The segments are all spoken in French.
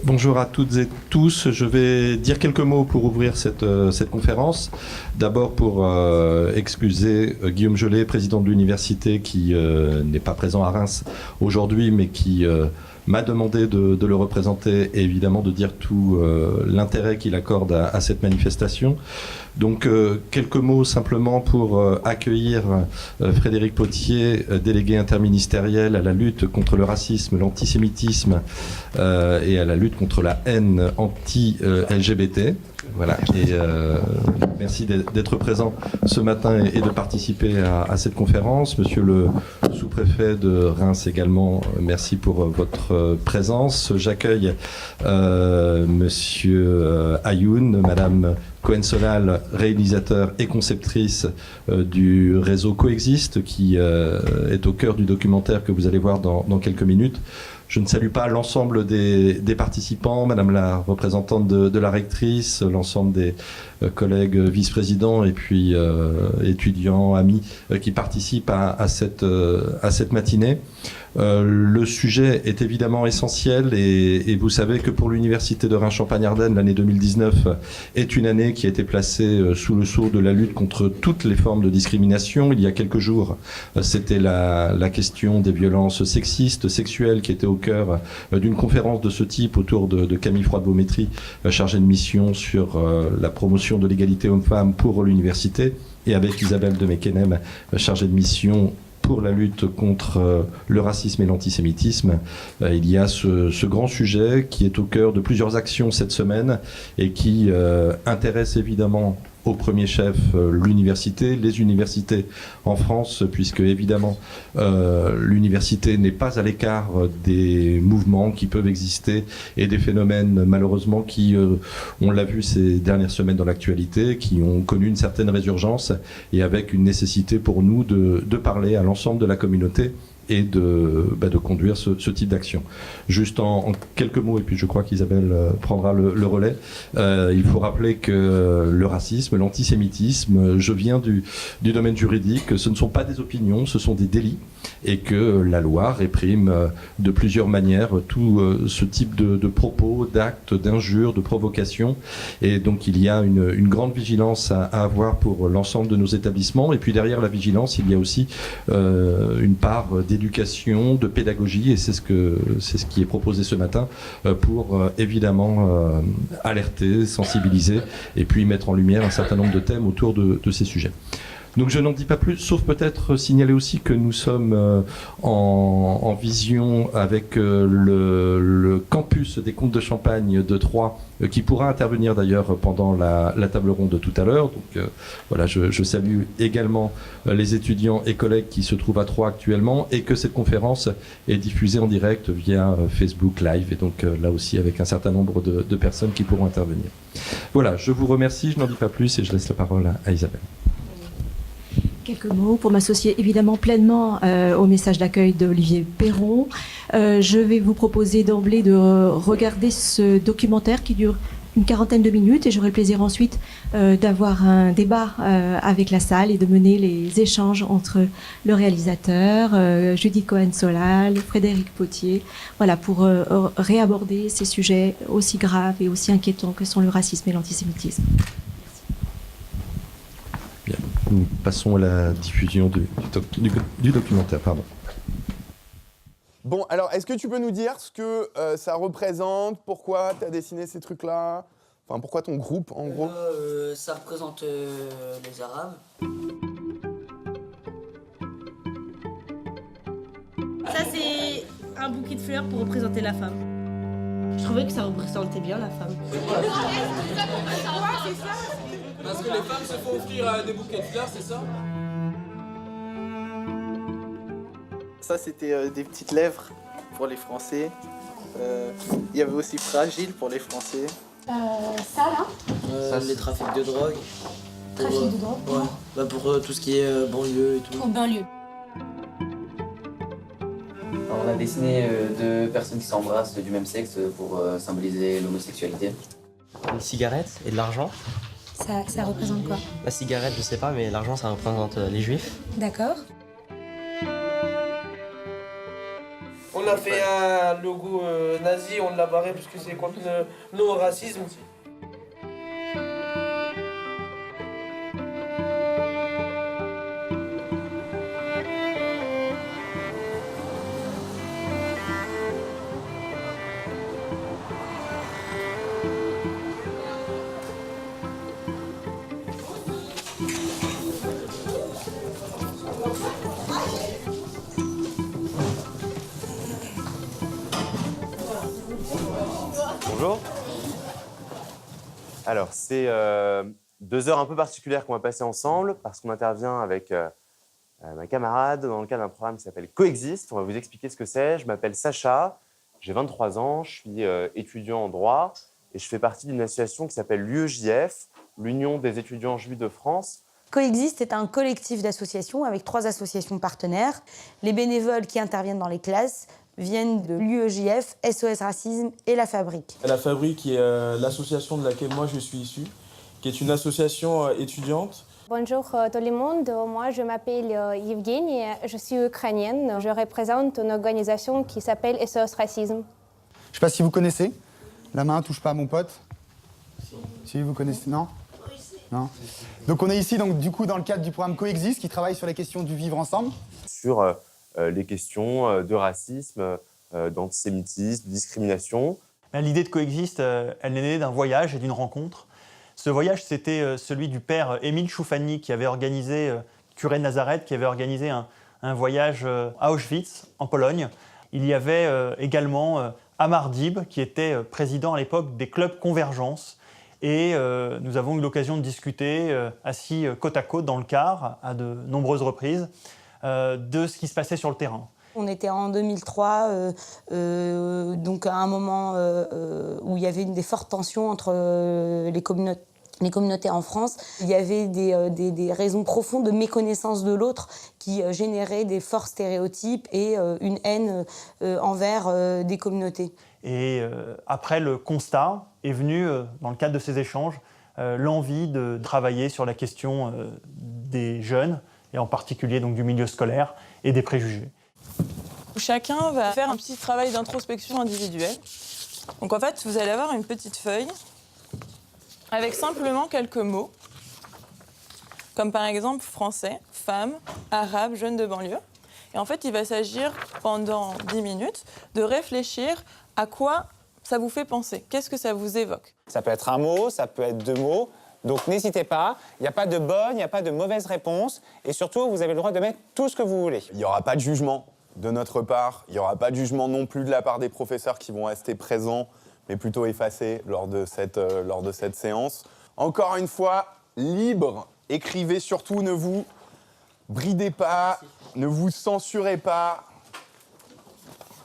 Bonjour à toutes et tous. Je vais dire quelques mots pour ouvrir cette conférence. D'abord pour excuser Guillaume Gelé, président de l'université, qui n'est pas présent à Reims aujourd'hui, mais qui m'a demandé de le représenter et évidemment de dire tout l'intérêt qu'il accorde à cette manifestation. Donc quelques mots simplement pour accueillir Frédéric Potier, délégué interministériel à la lutte contre le racisme, l'antisémitisme et à la lutte contre la haine anti-LGBT. Voilà, et merci d'être présent ce matin et de participer à cette conférence. Monsieur le sous-préfet de Reims également, merci pour votre présence. J'accueille monsieur Ayoun, madame Cohen-Solal, réalisateur et conceptrice du réseau Coexiste, qui est au cœur du documentaire que vous allez voir dans quelques minutes. Je ne salue pas l'ensemble des participants, madame la représentante de la rectrice, l'ensemble des collègues vice-présidents et puis étudiants, amis qui participent à cette matinée. Le sujet est évidemment essentiel et vous savez que pour l'Université de Reims-Champagne-Ardenne, l'année 2019 est une année qui a été placée sous le sceau de la lutte contre toutes les formes de discrimination. Il y a quelques jours, c'était la question des violences sexistes, sexuelles qui était au cœur d'une conférence de ce type autour de Camille Froide-Beaumétry, chargée de mission sur la promotion de l'égalité homme-femme pour l'université, et avec Isabelle de Meckenem, chargée de mission pour la lutte contre le racisme et l'antisémitisme. Il y a ce grand sujet qui est au cœur de plusieurs actions cette semaine et qui intéresse évidemment au premier chef l'université, les universités en France, puisque évidemment l'université n'est pas à l'écart des mouvements qui peuvent exister et des phénomènes malheureusement qui, on l'a vu ces dernières semaines dans l'actualité, qui ont connu une certaine résurgence et avec une nécessité pour nous de parler à l'ensemble de la communauté et de conduire ce type d'action. Juste en quelques mots, et puis je crois qu'Isabelle prendra le relais, il faut rappeler que le racisme, l'antisémitisme, je viens du domaine juridique, ce ne sont pas des opinions, ce sont des délits, et que la loi réprime de plusieurs manières tout ce type de propos, d'actes, d'injures, de provocations, et donc il y a une grande vigilance à avoir pour l'ensemble de nos établissements, et puis derrière la vigilance, il y a aussi une part d'éducation, de pédagogie, et c'est ce qui est proposé ce matin pour évidemment alerter, sensibiliser et puis mettre en lumière un certain nombre de thèmes autour de ces sujets. Donc je n'en dis pas plus, sauf peut-être signaler aussi que nous sommes en vision avec le campus des Comtes de Champagne de Troyes, qui pourra intervenir d'ailleurs pendant la table ronde de tout à l'heure. Donc voilà, je salue également les étudiants et collègues qui se trouvent à Troyes actuellement, et que cette conférence est diffusée en direct via Facebook Live, et donc là aussi avec un certain nombre de personnes qui pourront intervenir. Voilà, je vous remercie, je n'en dis pas plus et je laisse la parole à Isabelle. Quelques mots pour m'associer évidemment pleinement au message d'accueil d'Olivier Perron. Je vais vous proposer d'emblée de regarder ce documentaire qui dure une quarantaine de minutes, et j'aurai le plaisir ensuite d'avoir un débat avec la salle et de mener les échanges entre le réalisateur, Judith Cohen-Solal, Frédéric Potier, voilà, pour réaborder ces sujets aussi graves et aussi inquiétants que sont le racisme et l'antisémitisme. Bien. Nous passons à la diffusion du documentaire. Pardon. Bon, alors, est-ce que tu peux nous dire ce que ça représente? Pourquoi tu as dessiné ces trucs-là? Enfin, pourquoi ton groupe, en gros? Ça représente les Arabes. Ça, c'est un bouquet de fleurs pour représenter la femme. Je trouvais que ça représentait bien la femme. Parce que les femmes se font offrir des bouquets de fleurs, c'est ça? Ça, c'était des petites lèvres pour les Français. Il y avait aussi Fragile pour les Français. Ça, là Ça, les trafics de drogue. Trafic de drogue? Ouais. Bah, pour tout ce qui est banlieue et tout. Pour banlieue. Alors, on a dessiné deux personnes qui s'embrassent du même sexe pour symboliser l'homosexualité. Une cigarette et de l'argent. Ça représente quoi? La cigarette, je sais pas, mais l'argent, ça représente les juifs. D'accord. On On a fait un logo nazi, on l'a barré parce que c'est contre le racisme. Bonjour. Alors, c'est 2 heures un peu particulières qu'on va passer ensemble parce qu'on intervient avec ma camarade dans le cadre d'un programme qui s'appelle Coexiste. On va vous expliquer ce que c'est. Je m'appelle Sacha, j'ai 23 ans, je suis étudiant en droit et je fais partie d'une association qui s'appelle l'UEJF, l'Union des étudiants juifs de France. Coexiste est un collectif d'associations avec 3 associations partenaires. Les bénévoles qui interviennent dans les classes viennent de l'UEJF, SOS Racisme et La Fabrique. La Fabrique qui est l'association de laquelle moi je suis issu, qui est une association étudiante. Bonjour tout le monde, moi je m'appelle Evgenie, je suis ukrainienne. Je représente une organisation qui s'appelle SOS Racisme. Je ne sais pas si vous connaissez. La main touche pas à mon pote. Si vous connaissez, non? Non. Donc on est ici du coup dans le cadre du programme Coexiste qui travaille sur les questions du vivre ensemble. Sur les questions de racisme, d'antisémitisme, de discrimination. L'idée de Coexiste, elle est née d'un voyage et d'une rencontre. Ce voyage, c'était celui du père Émile Choufani, qui avait organisé, curé de Nazareth, qui avait organisé un voyage à Auschwitz, en Pologne. Il y avait également Amar Dib, qui était président à l'époque des clubs Convergence. Et nous avons eu l'occasion de discuter, assis côte à côte dans le car, à de nombreuses reprises, de ce qui se passait sur le terrain. On était en 2003, donc à un moment où il y avait des fortes tensions entre les communautés en France. Il y avait des raisons profondes de méconnaissance de l'autre qui généraient des forts stéréotypes et une haine envers des communautés. Et après le constat est venu, dans le cadre de ces échanges, l'envie de travailler sur la question des jeunes, et en particulier donc, du milieu scolaire et des préjugés. Chacun va faire un petit travail d'introspection individuelle. Donc en fait, vous allez avoir une petite feuille avec simplement quelques mots, comme par exemple français, femme, arabe, jeune de banlieue. Et en fait, il va s'agir pendant 10 minutes de réfléchir à quoi ça vous fait penser. Qu'est-ce que ça vous évoque? Ça peut être un mot, ça peut être 2 mots. Donc n'hésitez pas, il n'y a pas de bonne, il n'y a pas de mauvaise réponse. Et surtout, vous avez le droit de mettre tout ce que vous voulez. Il n'y aura pas de jugement de notre part. Il n'y aura pas de jugement non plus de la part des professeurs qui vont rester présents, mais plutôt effacés lors de cette séance. Encore une fois, libre, écrivez surtout, ne vous bridez pas, ne vous censurez pas.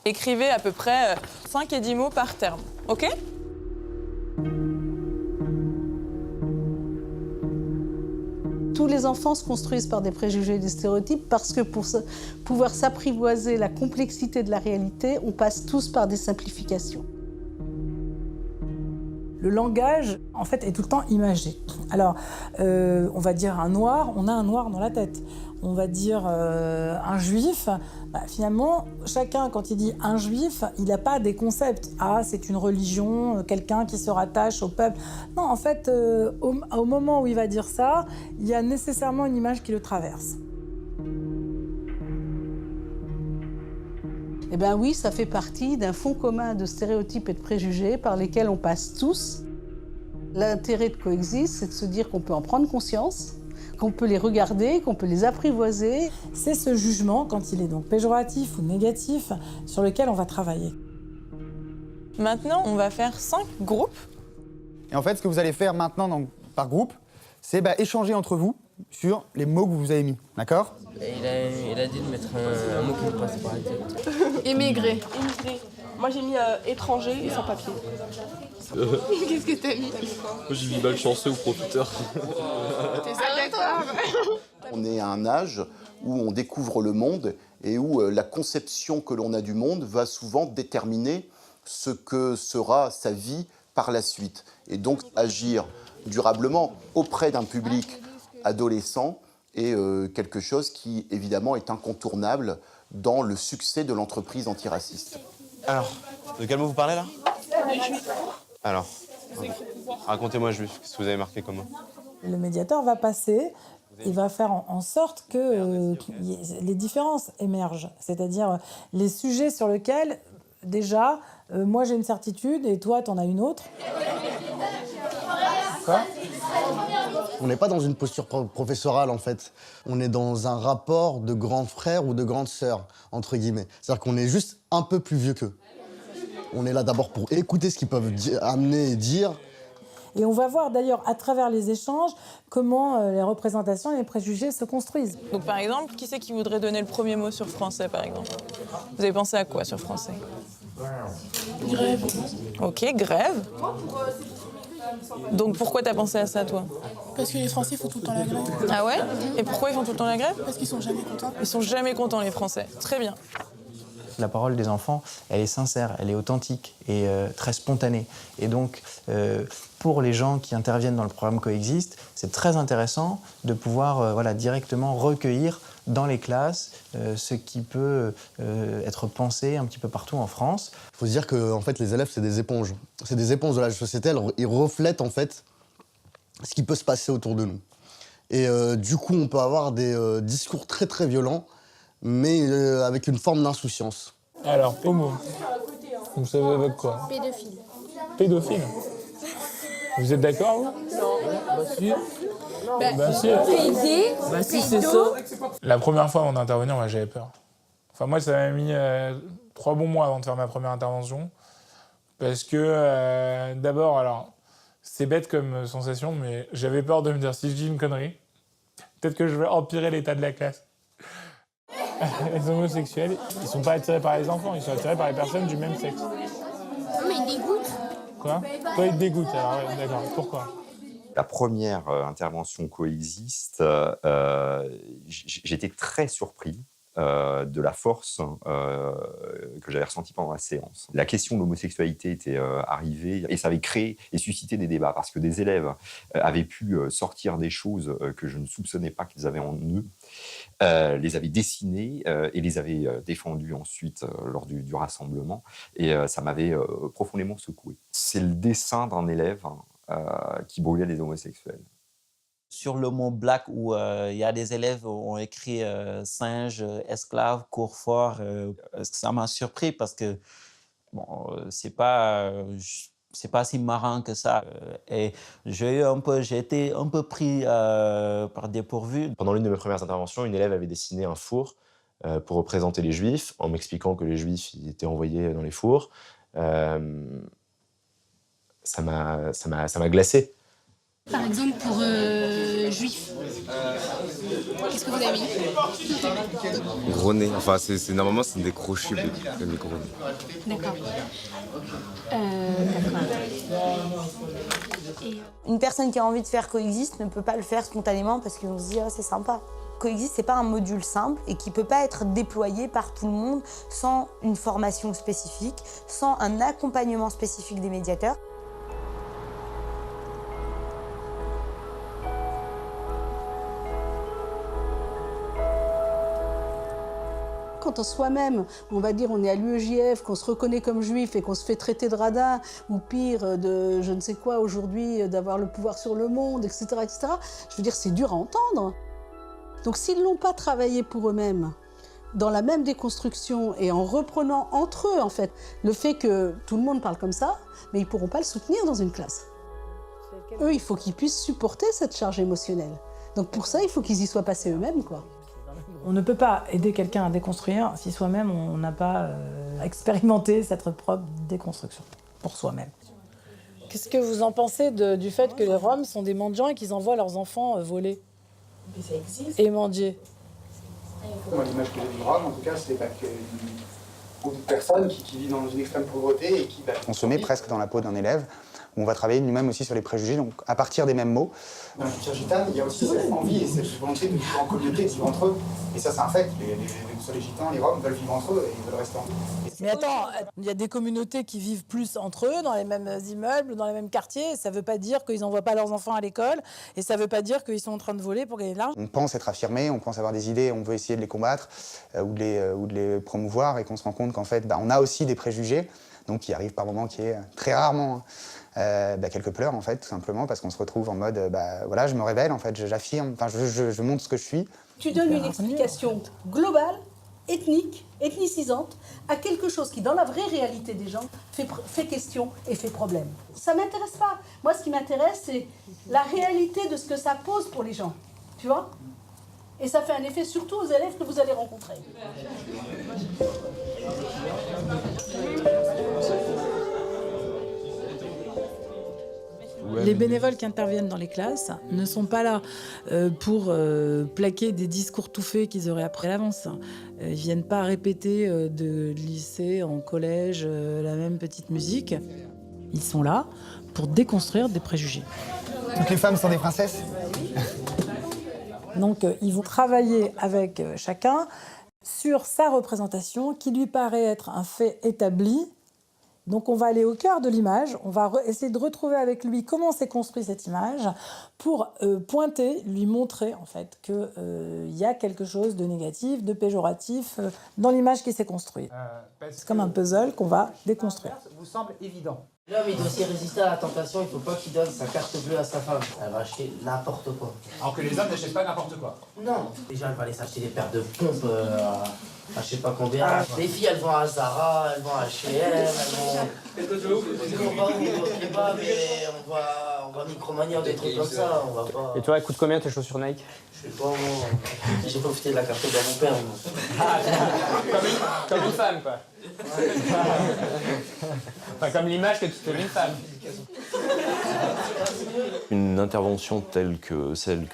Écrivez à peu près 5 et 10 mots par terme, ok? Tous les enfants se construisent par des préjugés et des stéréotypes parce que pour pouvoir s'apprivoiser la complexité de la réalité, on passe tous par des simplifications. Le langage, en fait, est tout le temps imagé. Alors, on va dire un noir, on a un noir dans la tête. On va dire un juif, finalement, chacun, quand il dit un juif, il n'a pas des concepts. Ah, c'est une religion, quelqu'un qui se rattache au peuple. Non, en fait, au moment où il va dire ça, il y a nécessairement une image qui le traverse. Eh bien oui, ça fait partie d'un fond commun de stéréotypes et de préjugés par lesquels on passe tous. L'intérêt de Coexiste, c'est de se dire qu'on peut en prendre conscience, qu'on peut les regarder, qu'on peut les apprivoiser. C'est ce jugement, quand il est donc péjoratif ou négatif, sur lequel on va travailler. Maintenant, on va faire 5 groupes. Et en fait, ce que vous allez faire maintenant par groupe, c'est échanger entre vous sur les mots que vous avez mis, d'accord? Il a dit de mettre un mot qui nous passe par la tête. Émigré. Moi j'ai mis étranger et sans papier. Qu'est-ce que t'as mis? Moi j'ai mis malchanceux ou profiteur. T'es sérieux toi? On est à un âge où on découvre le monde et où la conception que l'on a du monde va souvent déterminer ce que sera sa vie par la suite. Et donc agir durablement auprès d'un public adolescent est quelque chose qui, évidemment, est incontournable dans le succès de l'entreprise antiraciste. Alors, de quel mot vous parlez là? Alors, racontez-moi juif, qu'est-ce que vous avez marqué comme mot? Le médiateur va passer, il va faire en sorte que les différences émergent. C'est-à-dire les sujets sur lesquels, déjà, moi j'ai une certitude et toi t'en as une autre. Quoi? On n'est pas dans une posture professorale, en fait. On est dans un rapport de grand frère ou de grande sœur, entre guillemets. C'est-à-dire qu'on est juste un peu plus vieux qu'eux. On est là d'abord pour écouter ce qu'ils peuvent amener et dire. Et on va voir d'ailleurs à travers les échanges comment les représentations et les préjugés se construisent. Donc par exemple, qui c'est qui voudrait donner le premier mot sur français par exemple? Vous avez pensé à quoi sur français? Grève. Ok, grève. Donc pourquoi t'as pensé à ça toi? Parce que les Français font tout le temps la grève. Ah ouais? Et pourquoi ils font tout le temps la grève? Parce qu'ils sont jamais contents. Ils sont jamais contents les Français. Très bien. La parole des enfants, elle est sincère, elle est authentique et très spontanée. Et donc, pour les gens qui interviennent dans le programme Coexiste, c'est très intéressant de pouvoir directement recueillir dans les classes ce qui peut être pensé un petit peu partout en France. Il faut se dire que en fait, les élèves, c'est des éponges. C'est des éponges de la société. Ils reflètent en fait ce qui peut se passer autour de nous. Et du coup, on peut avoir des discours très très violents, mais avec une forme d'insouciance. Alors, homo, vous savez avec quoi? Pédophile. Pédophile? Vous êtes d'accord, vous? Non. Bah si. Bah si. Bah si, c'est ça. La première fois avant d'intervenir, moi j'avais peur. Enfin moi ça m'a mis 3 bons mois avant de faire ma première intervention. Parce que d'abord, alors, c'est bête comme sensation, mais j'avais peur de me dire si je dis une connerie, peut-être que je vais empirer l'état de la classe. Les homosexuels, ils sont pas attirés par les enfants, ils sont attirés par les personnes du même sexe. Mais ils dégoûtent. Quoi? Toi, ils te dégoûtent, alors ouais, d'accord. Pourquoi? La première intervention Coexiste, j'étais très surpris de la force que j'avais ressentie pendant la séance. La question de l'homosexualité était arrivée et ça avait créé et suscité des débats parce que des élèves avaient pu sortir des choses que je ne soupçonnais pas qu'ils avaient en eux, les avaient dessinées et les avaient défendues ensuite lors du rassemblement et ça m'avait profondément secoué. C'est le dessin d'un élève qui brûlait les homosexuels. Sur le mot black, où il y a des élèves qui ont écrit singe, esclave, cours-fort, ça m'a surpris parce que bon, c'est pas si marrant que ça. Et j'ai été un peu pris par dépourvu. Pendant l'une de mes premières interventions, une élève avait dessiné un four pour représenter les Juifs, en m'expliquant que les Juifs ils étaient envoyés dans les fours. Ça m'a glacé. Par exemple, pour juif, qu'est-ce que vous avez mis? Gros nez, enfin normalement c'est des crochets, mais gros nez. D'accord. Une personne qui a envie de faire Coexiste ne peut pas le faire spontanément parce qu'on se dit oh, c'est sympa. Coexiste, c'est pas un module simple et qui peut pas être déployé par tout le monde sans une formation spécifique, sans un accompagnement spécifique des médiateurs. Quand on soi-même, on va dire, on est à l'UEJF, qu'on se reconnaît comme juif et qu'on se fait traiter de radin, ou pire, de je ne sais quoi aujourd'hui, d'avoir le pouvoir sur le monde, etc., etc., je veux dire, c'est dur à entendre. Donc s'ils ne l'ont pas travaillé pour eux-mêmes, dans la même déconstruction et en reprenant entre eux, en fait, le fait que tout le monde parle comme ça, mais ils ne pourront pas le soutenir dans une classe. Eux, il faut qu'ils puissent supporter cette charge émotionnelle. Donc pour ça, il faut qu'ils y soient passés eux-mêmes, quoi. On ne peut pas aider quelqu'un à déconstruire si soi-même on n'a pas expérimenté cette propre déconstruction pour soi-même. Qu'est-ce que vous en pensez du fait que les Roms sont des mendiants et qu'ils envoient leurs enfants voler? Mais ça existe. Et mendier. Moi, l'image que j'ai du Rome, en tout cas, c'est qu'une personne qui vit dans une extrême pauvreté et qui va On se met presque dans la peau d'un élève où on va travailler nous-mêmes aussi sur les préjugés, donc à partir des mêmes mots. Dans la culture gitane, il y a aussi cette envie et cette volonté de vivre en communauté, de vivre entre eux. Et ça, c'est un fait. Soit les gitans, les roms veulent vivre entre eux et ils veulent rester entre eux. Mais attends, il y a des communautés qui vivent plus entre eux, dans les mêmes immeubles, dans les mêmes quartiers. Ça ne veut pas dire qu'ils n'envoient pas leurs enfants à l'école. Et ça ne veut pas dire qu'ils sont en train de voler pour gagner de l'argent. On pense être affirmé, on pense avoir des idées, on veut essayer de les combattre ou de les promouvoir et qu'on se rend compte qu'en fait, on a aussi des préjugés, donc qui arrivent par moments, qui est très rarement quelques pleurs en fait, tout simplement, parce qu'on se retrouve en mode, voilà, je me révèle, en fait, j'affirme, enfin, je montre ce que je suis. Tu donnes une explication globale, ethnique, ethnicisante, à quelque chose qui, dans la vraie réalité des gens, fait question et fait problème. Ça ne m'intéresse pas. Moi, ce qui m'intéresse, c'est la réalité de ce que ça pose pour les gens. Tu vois ? Et ça fait un effet surtout aux élèves que vous allez rencontrer. Les bénévoles qui interviennent dans les classes ne sont pas là pour plaquer des discours tout faits qu'ils auraient appris à l'avance. Ils ne viennent pas répéter de lycée en collège la même petite musique. Ils sont là pour déconstruire des préjugés. Toutes les femmes sont des princesses ? Donc ils vont travailler avec chacun sur sa représentation qui lui paraît être un fait établi. Donc on va aller au cœur de l'image, on va essayer de retrouver avec lui comment s'est construite cette image pour pointer, lui montrer en fait qu'il y a quelque chose de négatif, de péjoratif dans l'image qui s'est construite. C'est comme un puzzle qu'on va déconstruire. Vous semble évident. L'homme, il doit aussi résister à la tentation, il ne faut pas qu'il donne sa carte bleue à sa femme. Elle va acheter n'importe quoi. Alors que les hommes n'achètent pas n'importe quoi. Non. Déjà, elle va aller s'acheter des paires de pompes à je sais pas combien. Les filles, elles vont à Zara, elles vont à H&M, elles vont... On va au kebab, mais on va micromanière des trucs comme ça, on va pas... Et toi, elles coûtent combien tes chaussures Nike? Je sais pas, moi. J'ai profité de la carte de mon père, moi. Comme une femme, quoi. Enfin, comme l'image que tu te fais d'une femme. Une intervention telle que celle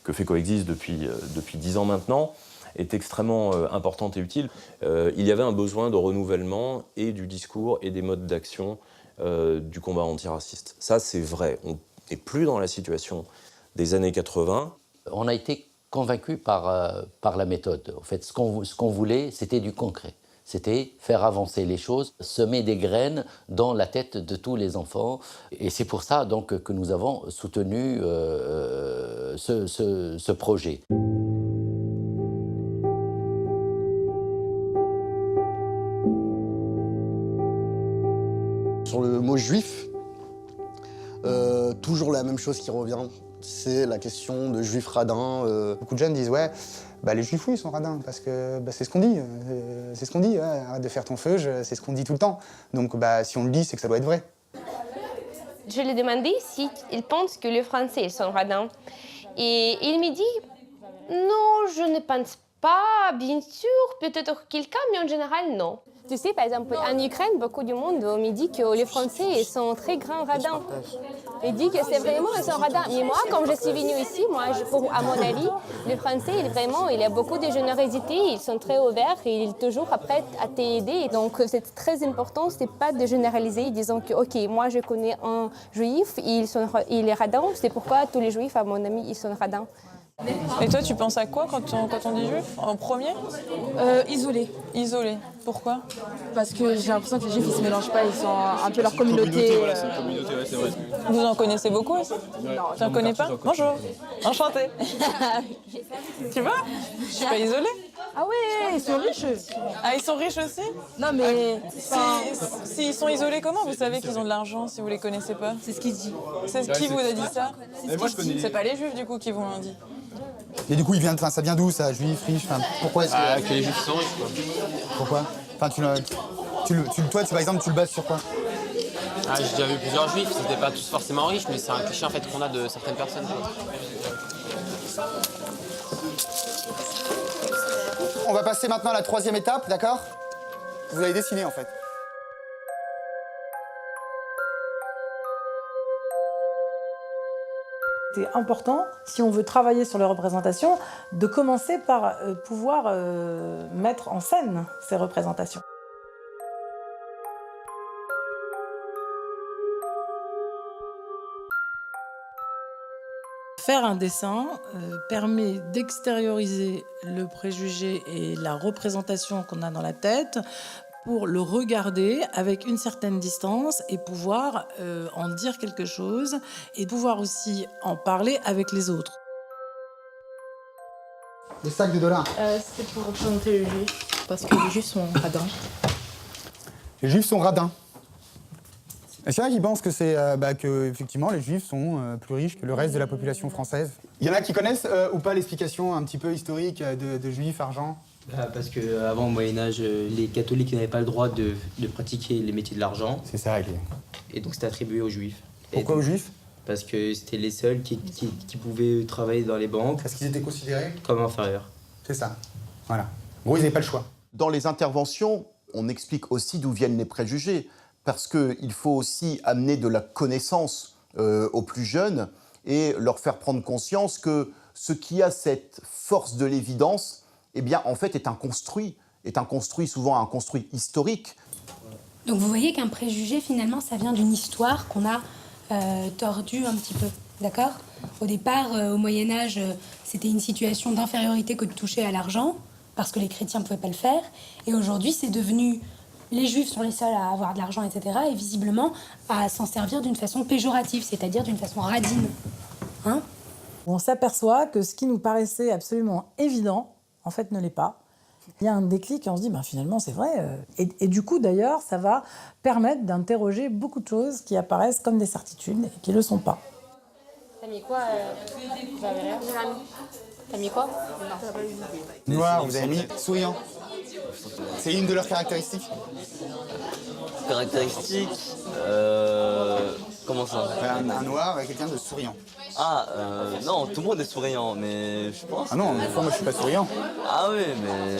que fait Coexiste depuis 10 ans maintenant est extrêmement importante et utile. Il y avait un besoin de renouvellement et du discours et des modes d'action du combat antiraciste. Ça, c'est vrai. On n'est plus dans la situation des années 80. On a été convaincus par la méthode. En fait, ce qu'on voulait, c'était du concret. C'était faire avancer les choses, semer des graines dans la tête de tous les enfants. Et c'est pour ça donc, que nous avons soutenu ce projet. Sur le mot juif, toujours la même chose qui revient. C'est la question de juifs radins. Beaucoup de jeunes disent ouais, les juifs oui ils sont radins parce que c'est ce qu'on dit. C'est ce qu'on dit. Arrête de faire ton feu, c'est ce qu'on dit tout le temps. Donc si on le dit, c'est que ça doit être vrai. Je lui ai demandé s'il pense que les Français sont radins. Et il me dit non, je ne pense pas, bien sûr, peut-être quelqu'un, mais en général non. Tu sais, par exemple, en Ukraine, beaucoup du monde me dit que les Français sont très grands radins. Ils disent que c'est vraiment, ils sont radins. Mais moi, comme je suis venue ici, à mon avis, les Français, il y a beaucoup de générosité, ils sont très ouverts et ils sont toujours prêts à t'aider. Donc, c'est très important, c'est pas de généraliser, disant que, ok, moi, je connais un juif, il est radin, c'est pourquoi tous les juifs, à mon avis, ils sont radins. Et toi, tu penses à quoi quand on dit juif en premier? Isolé. Isolé. Pourquoi? Parce que j'ai l'impression que les juifs ils se mélangent pas, ils sont un peu leur communauté. Voilà, c'est une communauté, ouais, c'est vrai. Vous en connaissez beaucoup aussi? Non. Tu n'en connais pas? Bonjour. Enchantée. Tu vois? Je suis pas isolée. Ah ouais, ils sont riches. Ah, ils sont riches aussi? Non mais... S'ils sont isolés, comment vous savez qu'ils ont de l'argent si vous les connaissez pas? C'est ce qu'il dit. C'est qui vous a dit ça? C'est pas les juifs du coup qui vous l'ont dit. Et du coup, ça vient d'où ça, juif, riche? Pourquoi est-ce que les juifs sont riches, quoi. Pourquoi? Enfin, toi, par exemple, tu le bases sur quoi? J'ai déjà vu plusieurs juifs, ils n'étaient pas tous forcément riches, mais c'est un cliché en fait qu'on a de certaines personnes. On va passer maintenant à la troisième étape, d'accord? Vous allez dessiner en fait. C'est important, si on veut travailler sur les représentations, de commencer par pouvoir mettre en scène ces représentations. Faire un dessin permet d'extérioriser le préjugé et la représentation qu'on a dans la tête pour le regarder avec une certaine distance et pouvoir en dire quelque chose et pouvoir aussi en parler avec les autres. Le sac de dollars. C'est pour représenter les juifs, parce que les juifs sont radins. Les juifs sont radins. Est-ce qu'il y en a qui pensent que c'est que effectivement les juifs sont plus riches que le reste de la population française? Il y en a qui connaissent ou pas l'explication un petit peu historique de juifs argent? Parce qu'avant, au Moyen-Âge, les catholiques n'avaient pas le droit de pratiquer les métiers de l'argent. C'est ça, ok. Et donc c'était attribué aux juifs. Pourquoi aux juifs? Parce que c'était les seuls qui pouvaient travailler dans les banques. Parce qu'ils étaient considérés comme inférieurs. C'est ça. Voilà. En gros, ils n'avaient pas le choix. Dans les interventions, on explique aussi d'où viennent les préjugés. Parce qu'il faut aussi amener de la connaissance aux plus jeunes et leur faire prendre conscience que ce qui a cette force de l'évidence, eh bien, en fait, est un construit souvent un construit historique. Donc vous voyez qu'un préjugé, finalement, ça vient d'une histoire qu'on a tordue un petit peu, d'accord? Au départ, au Moyen-Âge, c'était une situation d'infériorité que de toucher à l'argent, parce que les chrétiens ne pouvaient pas le faire. Et aujourd'hui, c'est devenu... Les juifs sont les seuls à avoir de l'argent, etc. Et visiblement, à s'en servir d'une façon péjorative, c'est-à-dire d'une façon radine. Hein? On s'aperçoit que ce qui nous paraissait absolument évident, en fait, ne l'est pas. Il y a un déclic et on se dit, finalement, c'est vrai. Et du coup, d'ailleurs, ça va permettre d'interroger beaucoup de choses qui apparaissent comme des certitudes et qui ne le sont pas. T'as mis quoi T'as mis quoi? Noir, vous avez mis souriant. C'est une de leurs caractéristiques. Caractéristiques comment ça? Un noir et quelqu'un de souriant. Ah, non, tout le monde est souriant, mais je pense... Ah non, moi je suis pas souriant. Ah oui, mais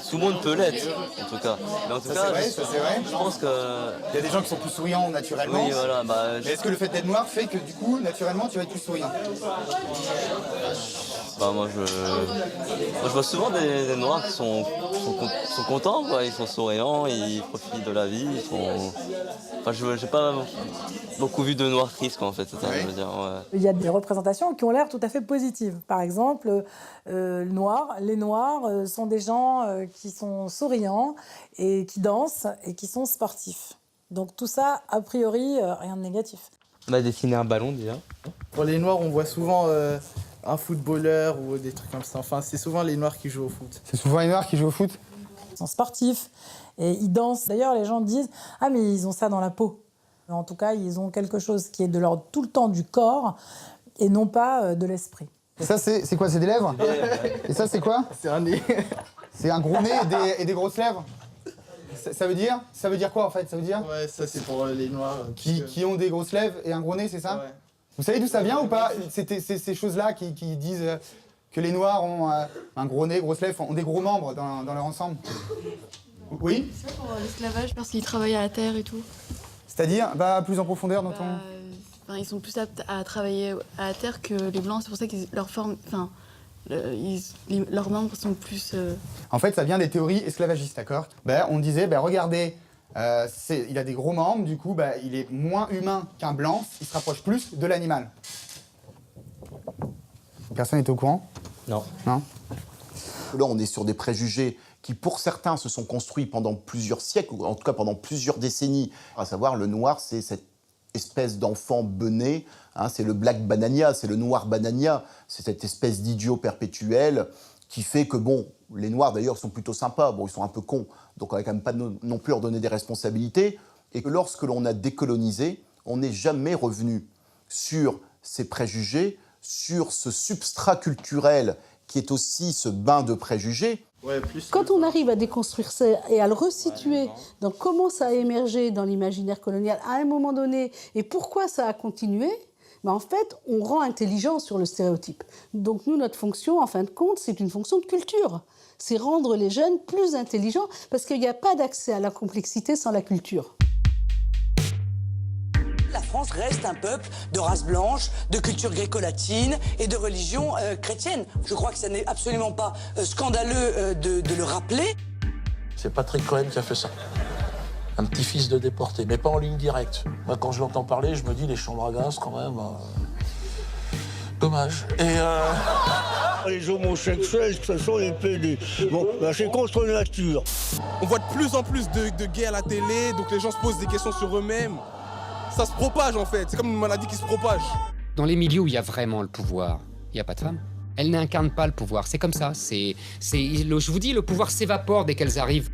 tout le monde peut l'être, en tout cas. Mais en tout cas, ça c'est vrai. Je pense que... Il y a des gens qui sont plus souriants naturellement. Oui, voilà. Mais est-ce que le fait d'être noir fait que du coup, naturellement, tu vas être plus souriant? Moi, je vois souvent des noirs qui sont contents, quoi. Ils sont souriants, ils profitent de la vie, ils sont... Enfin, j'ai pas beaucoup vu de noirs tristes, quoi, en fait. Je veux dire, ouais. Il y a des représentations qui ont l'air tout à fait positives. Par exemple, les noirs sont des gens qui sont souriants et qui dansent et qui sont sportifs. Donc tout ça, a priori, rien de négatif. On a dessiné un ballon, déjà. Pour les noirs, on voit souvent un footballeur ou des trucs comme ça. Enfin, c'est souvent les noirs qui jouent au foot. C'est souvent les noirs qui jouent au foot? Ils sont sportifs et ils dansent. D'ailleurs, les gens disent « Ah, mais ils ont ça dans la peau ». En tout cas, ils ont quelque chose qui est de l'ordre tout le temps du corps et non pas de l'esprit. Et ça, c'est quoi? C'est des lèvres? Et ça, c'est quoi? C'est un nez. C'est un gros nez et des grosses lèvres? Ça veut dire quoi, en fait? Ça veut dire... Ouais, ça, c'est pour les noirs. Qui ont des grosses lèvres et un gros nez, c'est ça? Ouais. Vous savez d'où ça vient ou pas? C'est ces choses-là qui disent que les noirs ont un gros nez, grosses lèvres, ont des gros membres dans leur ensemble. Oui? C'est pas pour l'esclavage, parce qu'ils travaillent à la terre et tout. C'est-à-dire, plus en profondeur dans ton... Ils sont plus aptes à travailler à la terre que les blancs, c'est pour ça que leurs membres sont plus... En fait, ça vient des théories esclavagistes, d'accord? On disait, regardez, il a des gros membres, du coup, il est moins humain qu'un blanc, il se rapproche plus de l'animal. Personne n'est au courant? Non. Non? Là, on est sur des préjugés qui, pour certains, se sont construits pendant plusieurs siècles, ou en tout cas pendant plusieurs décennies. À savoir, le noir, c'est cette espèce d'enfant bené, c'est le black banania, c'est le noir banania, c'est cette espèce d'idiot perpétuel qui fait que, les noirs d'ailleurs sont plutôt sympas, ils sont un peu cons, donc on va quand même pas non plus leur donner des responsabilités, et que lorsque l'on a décolonisé, on n'est jamais revenu sur ces préjugés, sur ce substrat culturel qui est aussi ce bain de préjugés. Quand on arrive à déconstruire ça et à le resituer dans comment ça a émergé dans l'imaginaire colonial à un moment donné et pourquoi ça a continué, en fait, on rend intelligent sur le stéréotype. Donc nous, notre fonction, en fin de compte, c'est une fonction de culture. C'est rendre les jeunes plus intelligents parce qu'il n'y a pas d'accès à la complexité sans la culture. La France reste un peuple de race blanche, de culture gréco-latine et de religion chrétienne. Je crois que ça n'est absolument pas scandaleux de le rappeler. C'est Patrick Cohen qui a fait ça. Un petit-fils de déporté, mais pas en ligne directe. Moi, quand je l'entends parler, je me dis les chambres à gaz, quand même. dommage. Les homosexuels, ce sont les PD. Bon, ben, c'est contre nature. On voit de plus en plus de gays à la télé, donc les gens se posent des questions sur eux-mêmes. Ça se propage en fait, c'est comme une maladie qui se propage. Dans les milieux où il y a vraiment le pouvoir, il n'y a pas de femmes. Elles n'incarnent pas le pouvoir, c'est comme ça. Je vous dis, le pouvoir s'évapore dès qu'elles arrivent.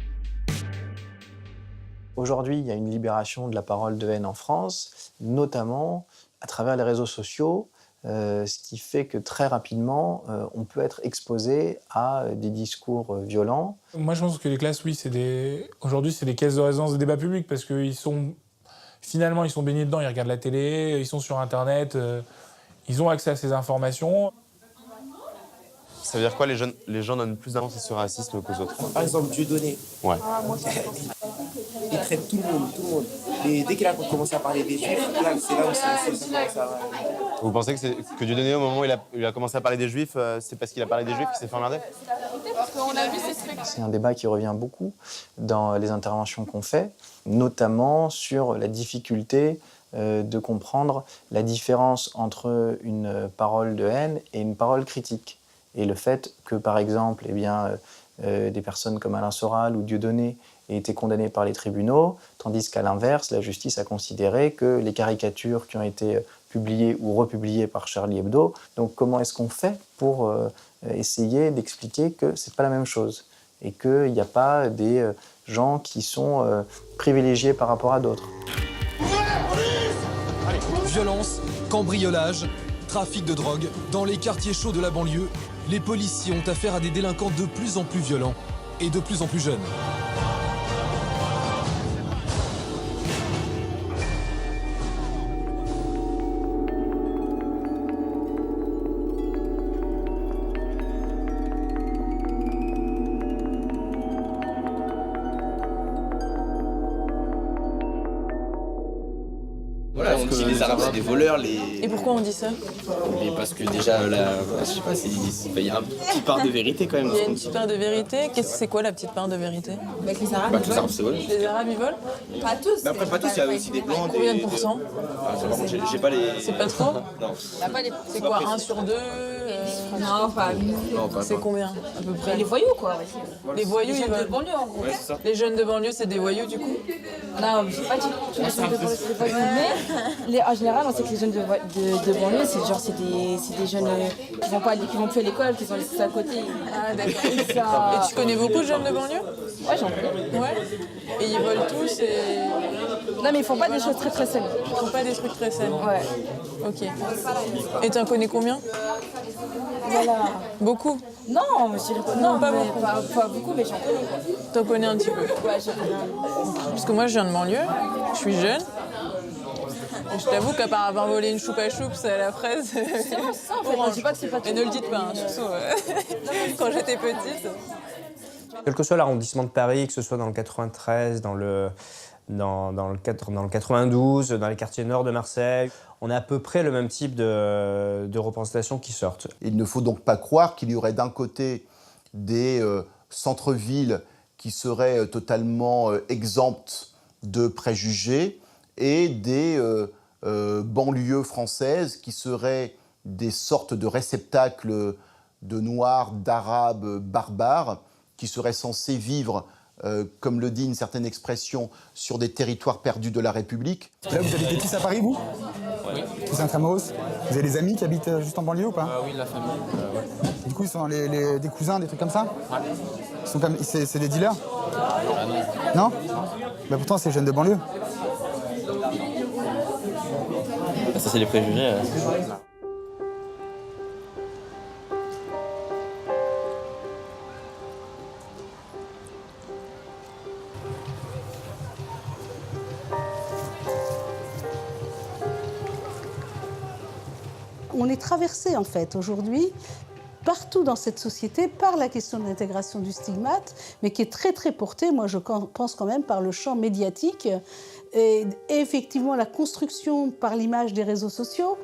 Aujourd'hui, il y a une libération de la parole de haine en France, notamment à travers les réseaux sociaux, ce qui fait que très rapidement, on peut être exposé à des discours violents. Moi, je pense que les classes, oui, aujourd'hui, c'est des caisses de résonance des débats publics parce qu'ils sont finalement, ils sont baignés dedans, ils regardent la télé, ils sont sur Internet, ils ont accès à ces informations. Ça veut dire quoi, les gens donnent plus d'importance à ce racisme qu'aux autres? Par exemple, Dieudonné. Ouais. Il traite tout le monde. Et dès qu'il a commencé à parler des Juifs, là, c'est là où ça commence à... Vous pensez que Dieudonné, au moment où il a commencé à parler des Juifs, c'est parce qu'il a parlé des Juifs qu'il s'est fait emmerder? C'est un débat qui revient beaucoup dans les interventions qu'on fait, notamment sur la difficulté de comprendre la différence entre une parole de haine et une parole critique. Et le fait que, par exemple, des personnes comme Alain Soral ou Dieudonné aient été condamnées par les tribunaux, tandis qu'à l'inverse, la justice a considéré que les caricatures qui ont été publiées ou republiées par Charlie Hebdo, donc comment est-ce qu'on fait pour essayer d'expliquer que c'est pas la même chose et qu'il n'y a pas des gens qui sont privilégiés par rapport à d'autres. Violence, cambriolage, trafic de drogue. Dans les quartiers chauds de la banlieue, les policiers ont affaire à des délinquants de plus en plus violents et de plus en plus jeunes. Voilà, on dit les Arabes c'est des voleurs, Et pourquoi on dit ça? Mais parce que déjà, je sais pas, il y a une petite part de vérité quand même. Il y a une petite part de vérité. C'est quoi la petite part de vérité? Avec les Arabes, tous les Arabes, c'est volent. Les Arabes, ils volent? Pas tous. Mais après, pas tous, il y a aussi des blancs. Combien de pourcents? J'ai pas les... C'est pas trop? Non. C'est quoi, 1 sur 2? Non, pas. C'est combien, à peu près? Les voyous, quoi. Les voyous, les ils jeunes volent. de banlieue, en gros. Ouais, c'est ça. Les jeunes de banlieue, c'est des voyous, du coup? Non, je sais pas dire que les jeunes de banlieue, c'est des voyous, mais en général, on sait que les jeunes de banlieue, c'est des jeunes qui vont plus à l'école, qui sont laissés à côté. Ah, d'accord. Et tu connais beaucoup de jeunes de banlieue? Ouais, j'en connais. Ouais. Et ils volent tous et... Non, mais ils font pas des choses très très saines. Ils font pas des trucs très saines? Ouais. Ok. Et t'en connais combien? Voilà. Beaucoup? Non, mais je dirais pas, Non, pas mais beaucoup. Pas beaucoup, mais j'en connais. T'en connais un petit peu? Ouais, j'en connais un. Parce que moi, je viens de banlieue, je suis jeune. Et je t'avoue qu'à part avoir volé une choupa choups à la fraise... C'est ça, en fait. Je dis pas que c'est pas tout. Et ne le dites pas, hein, surtout quand j'étais petite. Quel que soit l'arrondissement de Paris, que ce soit dans le 93, dans le 92, dans les quartiers nord de Marseille, on a à peu près le même type de représentations qui sortent. Il ne faut donc pas croire qu'il y aurait d'un côté des centres-villes qui seraient totalement exemptes de préjugés et des banlieues françaises qui seraient des sortes de réceptacles de Noirs, d'Arabes barbares qui seraient censés vivre, comme le dit une certaine expression, sur des territoires perdus de la République. Là, vous habitez tous à Paris, vous? Oui. Tous intramuros? Vous avez des amis qui habitent juste en banlieue ou pas? Oui, de la famille. Du coup, ils sont des cousins, des trucs comme ça? Ouais. C'est des dealers? Non. Bah pourtant, c'est jeunes de banlieue. Ça, c'est les préjugés. On est traversé en fait aujourd'hui partout dans cette société par la question de l'intégration du stigmate, mais qui est très très portée, moi je pense quand même, par le champ médiatique et effectivement la construction par l'image des réseaux sociaux.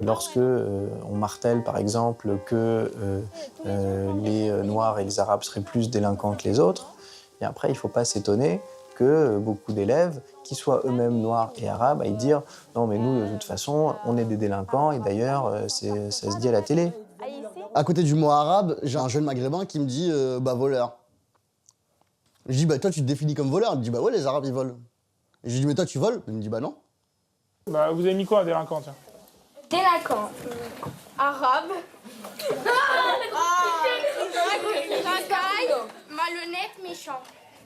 Lorsque on martèle par exemple que les Noirs et les Arabes seraient plus délinquants que les autres, Et après, il ne faut pas s'étonner que beaucoup d'élèves, qui soient eux-mêmes noirs et arabes, aillent dire « Non, mais nous, de toute façon, on est des délinquants et d'ailleurs, ça se dit à la télé. » À côté du mot arabe, j'ai un jeune maghrébin qui me dit voleur. Je dis toi tu te définis comme voleur. Il me dit ouais les arabes ils volent. Et je lui dis mais toi tu voles? Il me dit non. Bah vous avez mis quoi un délinquant tiens? Délinquant. Arabe. Racaille, malhonnête, méchant.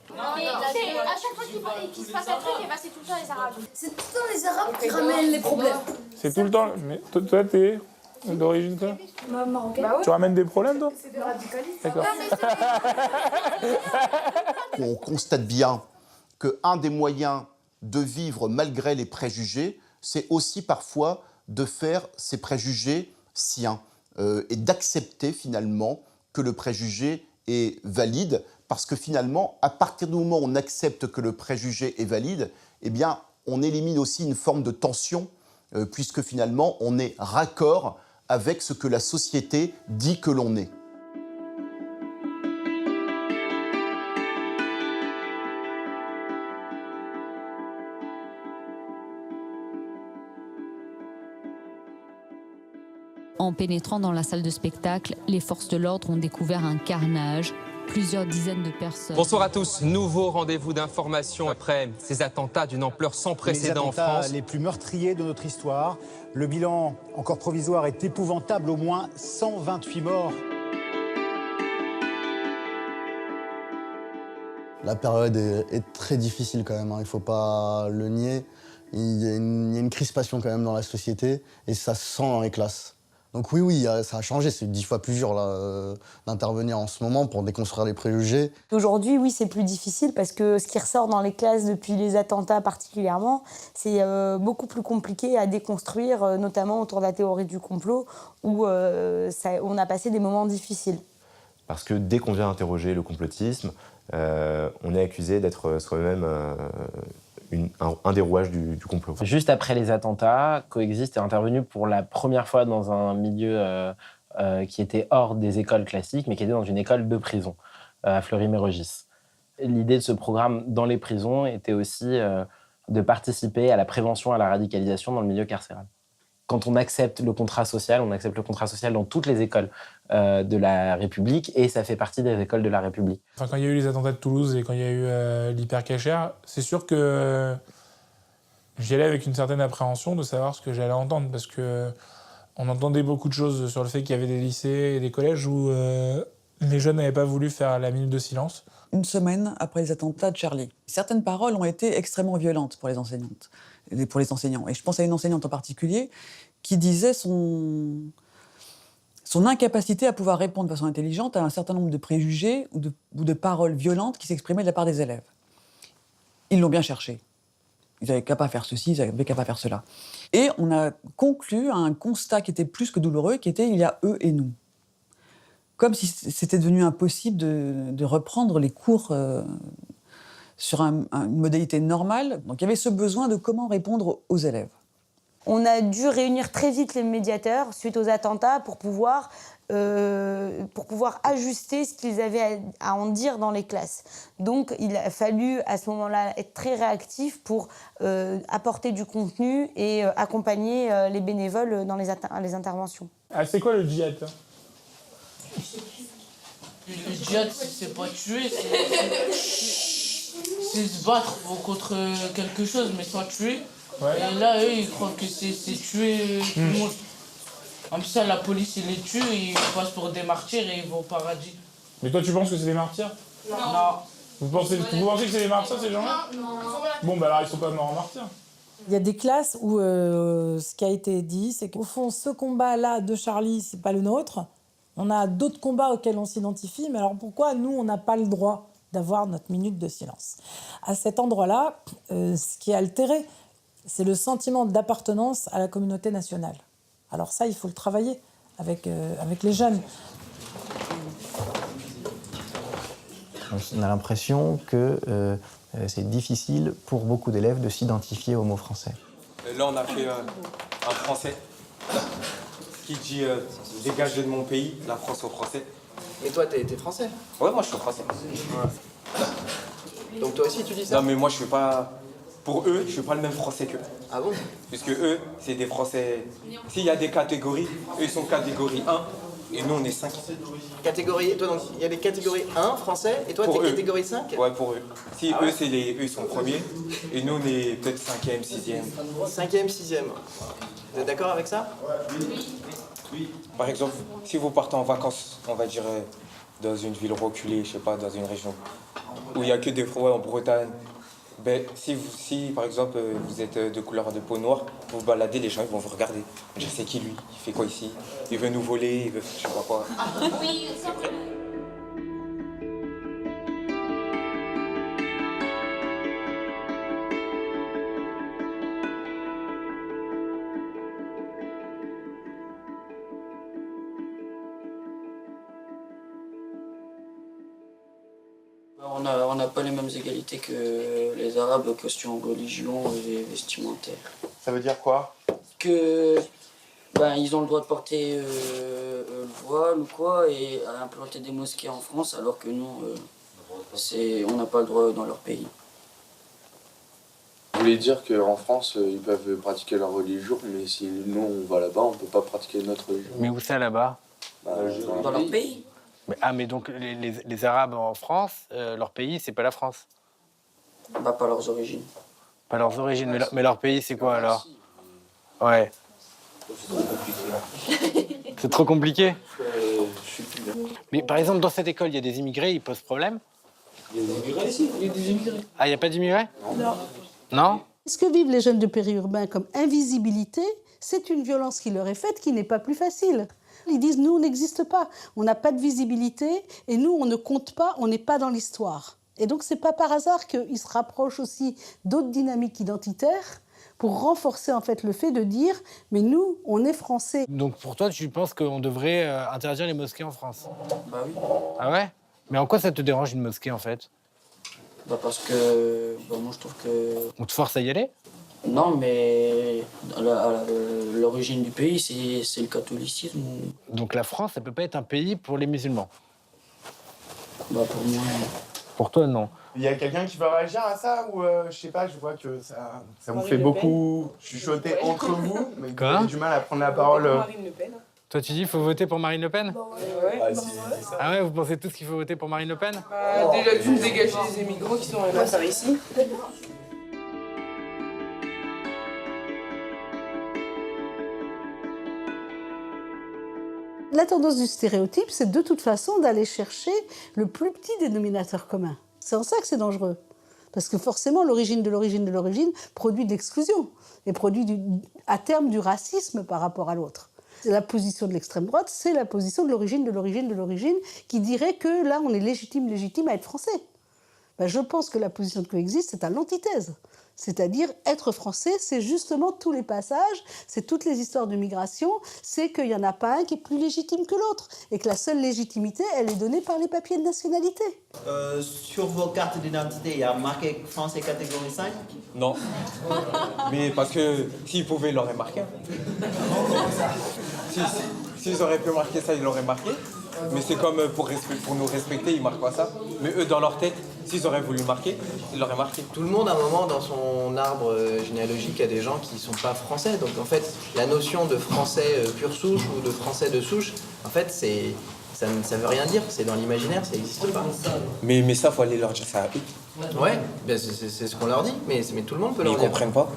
Mais à chaque fois qu'il se passe un truc, c'est tout le temps les arabes. C'est tout le temps les arabes qui ramènent les problèmes. C'est tout le temps. Mais toi t'es d'origine quoi? Marocaine. Tu ramènes des problèmes toi? C'est de radicalisme. D'accord. On constate bien qu'un des moyens de vivre malgré les préjugés, c'est aussi parfois de faire ces préjugés siens et d'accepter finalement que le préjugé est valide, parce que finalement, à partir du moment où on accepte que le préjugé est valide, eh bien, on élimine aussi une forme de tension, puisque finalement, on est raccord avec ce que la société dit que l'on est. En pénétrant dans la salle de spectacle, les forces de l'ordre ont découvert un carnage, plusieurs dizaines de personnes. Bonsoir à tous. Nouveau rendez-vous d'information après ces attentats d'une ampleur sans précédent en France. Les plus meurtriers de notre histoire. Le bilan, encore provisoire, est épouvantable, au moins 128 morts. La période est très difficile quand même, il ne faut pas le nier. Il y a une crispation quand même dans la société et ça se sent dans les classes. Donc oui, ça a changé, c'est 10 fois plus dur d'intervenir en ce moment pour déconstruire les préjugés. Aujourd'hui, oui, c'est plus difficile parce que ce qui ressort dans les classes depuis les attentats particulièrement, c'est beaucoup plus compliqué à déconstruire, notamment autour de la théorie du complot, où on a passé des moments difficiles. Parce que dès qu'on vient interroger le complotisme, on est accusé d'être soi-même un des rouages du complot. Juste après les attentats, Coexiste est intervenu pour la première fois dans un milieu qui était hors des écoles classiques, mais qui était dans une école de prison, à Fleury-Mérogis. L'idée de ce programme dans les prisons était aussi de participer à la prévention à la radicalisation dans le milieu carcéral. Quand on accepte le contrat social, on accepte le contrat social dans toutes les écoles de la République, et ça fait partie des écoles de la République. Enfin, quand il y a eu les attentats de Toulouse et quand il y a eu l'hypercachère, c'est sûr que j'y allais avec une certaine appréhension de savoir ce que j'allais entendre, parce qu'on entendait beaucoup de choses sur le fait qu'il y avait des lycées et des collèges où les jeunes n'avaient pas voulu faire la minute de silence. Une semaine après les attentats de Charlie, certaines paroles ont été extrêmement violentes pour les enseignantes et pour les enseignants. Et je pense à une enseignante en particulier qui disait son incapacité à pouvoir répondre de façon intelligente à un certain nombre de préjugés ou de paroles violentes qui s'exprimaient de la part des élèves. Ils l'ont bien cherché. Ils n'avaient qu'à pas faire ceci, ils n'avaient qu'à pas faire cela. Et on a conclu à un constat qui était plus que douloureux, qui était « il y a eux et nous ». Comme si c'était devenu impossible de reprendre les cours sur une modalité normale. Donc il y avait ce besoin de comment répondre aux élèves. On a dû réunir très vite les médiateurs suite aux attentats pour pouvoir ajuster ce qu'ils avaient à en dire dans les classes. Donc il a fallu à ce moment-là être très réactif pour apporter du contenu et accompagner les bénévoles dans les interventions. Ah, c'est quoi le djihad? Le djihad, c'est pas tuer, c'est se battre contre quelque chose, mais sans tuer. Ouais. Et là, eux, ils croient que c'est tuer tout le monde. En plus, ça, la police, ils les tue, ils passent pour des martyrs et ils vont au paradis. Mais toi, tu penses que c'est des martyrs? Non. Vous pensez que c'est des martyrs, ces gens-là? Non. Bon, bah alors, ils sont pas morts en martyrs. Il y a des classes où ce qui a été dit, c'est qu'au fond, ce combat-là de Charlie, c'est pas le nôtre. On a d'autres combats auxquels on s'identifie, mais alors pourquoi nous, on n'a pas le droit d'avoir notre minute de silence? À cet endroit-là, ce qui est altéré, c'est le sentiment d'appartenance à la communauté nationale. Alors ça, il faut le travailler avec les jeunes. On a l'impression que c'est difficile pour beaucoup d'élèves de s'identifier au mot français. Là, on a fait un français qui dit « Dégagez de mon pays, la France au français ». Et toi, t'es français? Ouais, moi je suis français. Ouais. Donc toi aussi tu dis ça? Non, mais moi je suis pas. Pour eux, je suis pas le même français qu'eux. Ah bon? Puisque eux, c'est des français. S'il y a des catégories, eux ils sont catégorie 1 et nous on est 5. Catégorie, toi donc il y a des catégories 1 français et toi t'es catégorie 5? Ouais, pour eux. Si eux, eux ils sont premiers et nous on est peut-être 5e, 6e. 5e, 6e. Vous êtes d'accord avec ça? Oui. Par exemple, si vous partez en vacances, on va dire dans une ville reculée, je sais pas, dans une région où il n'y a que des forêts en Bretagne. Ben, si par exemple vous êtes de couleur de peau noire, vous vous baladez, les gens ils vont vous regarder. Je sais qui lui, il fait quoi ici? Il veut nous voler, il veut je sais pas quoi. Oui, On n'a pas les mêmes égalités que les Arabes, question religion et vestimentaire. Ça veut dire quoi? Que ils ont le droit de porter le voile ou quoi et à implanter des mosquées en France, alors que nous, on n'a pas le droit dans leur pays. Vous voulez dire qu'en France, ils peuvent pratiquer leur religion, mais si nous on va là-bas, on peut pas pratiquer notre religion. Mais où ça là-bas? Dans leur pays. Mais donc les Arabes en France, leur pays, c'est pas la France? Pas leurs origines. Pas leurs origines, mais leur pays, c'est quoi alors? Ouais. C'est trop compliqué? Mais par exemple, dans cette école, il y a des immigrés, ils posent problème? Il y a des immigrés ici, il y a des immigrés. Ah, il n'y a pas d'immigrés? Non. Non? Ce que vivent les jeunes de périurbain comme invisibilité, c'est une violence qui leur est faite qui n'est pas plus facile. Ils disent, nous, on n'existe pas, on n'a pas de visibilité, et nous, on ne compte pas, on n'est pas dans l'histoire. Et donc, c'est pas par hasard qu'ils se rapprochent aussi d'autres dynamiques identitaires pour renforcer en fait le fait de dire, mais nous, on est français. Donc pour toi, tu penses qu'on devrait interdire les mosquées en France? Bah oui. Ah ouais? Mais en quoi ça te dérange une mosquée en fait? Parce que moi je trouve que... On te force à y aller? Non, mais à l'origine du pays, c'est le catholicisme. Donc la France, ça peut pas être un pays pour les musulmans? Pour moi, non. Pour toi, non. Il y a quelqu'un qui veut réagir à ça ou je sais pas, je vois que ça vous Marine fait Le beaucoup chuchoter entre vous, mais vous Quoi? avez du mal à prendre la parole. Marine Le Pen. Toi, tu dis qu'il faut voter pour Marine Le Pen? Ah ouais, vous pensez tous qu'il faut voter pour Marine Le Pen? Déjà d'une, dégager les immigrants qui sont par ici. La tendance du stéréotype, c'est de toute façon d'aller chercher le plus petit dénominateur commun. C'est en ça que c'est dangereux. Parce que forcément, l'origine de l'origine de l'origine produit de l'exclusion et produit à terme du racisme par rapport à l'autre. La position de l'extrême droite, c'est la position de l'origine de l'origine de l'origine qui dirait que là, on est légitime à être français. Je pense que la position de Coexiste, c'est à l'antithèse. C'est-à-dire, être français, c'est justement tous les passages, c'est toutes les histoires de migration, c'est qu'il n'y en a pas un qui est plus légitime que l'autre, et que la seule légitimité, elle est donnée par les papiers de nationalité. Sur vos cartes d'identité, il y a marqué français catégorie 5? Non. Mais parce que s'ils pouvaient, ils l'auraient marqué. S'ils auraient pu marquer ça, ils l'auraient marqué. Mais c'est comme pour nous respecter, ils marquent pas ça. Mais eux, dans leur tête, s'ils auraient voulu marquer, ils l'auraient marqué. Tout le monde, à un moment, dans son arbre généalogique, a des gens qui ne sont pas français. Donc, en fait, la notion de français pure souche ou de français de souche, en fait, ça ne veut rien dire. C'est dans l'imaginaire, ça n'existe pas. Mais ça, il faut aller leur dire ça à eux. Ouais, c'est ce qu'on leur dit, mais tout le monde peut leur dire. Ils ne comprennent pas.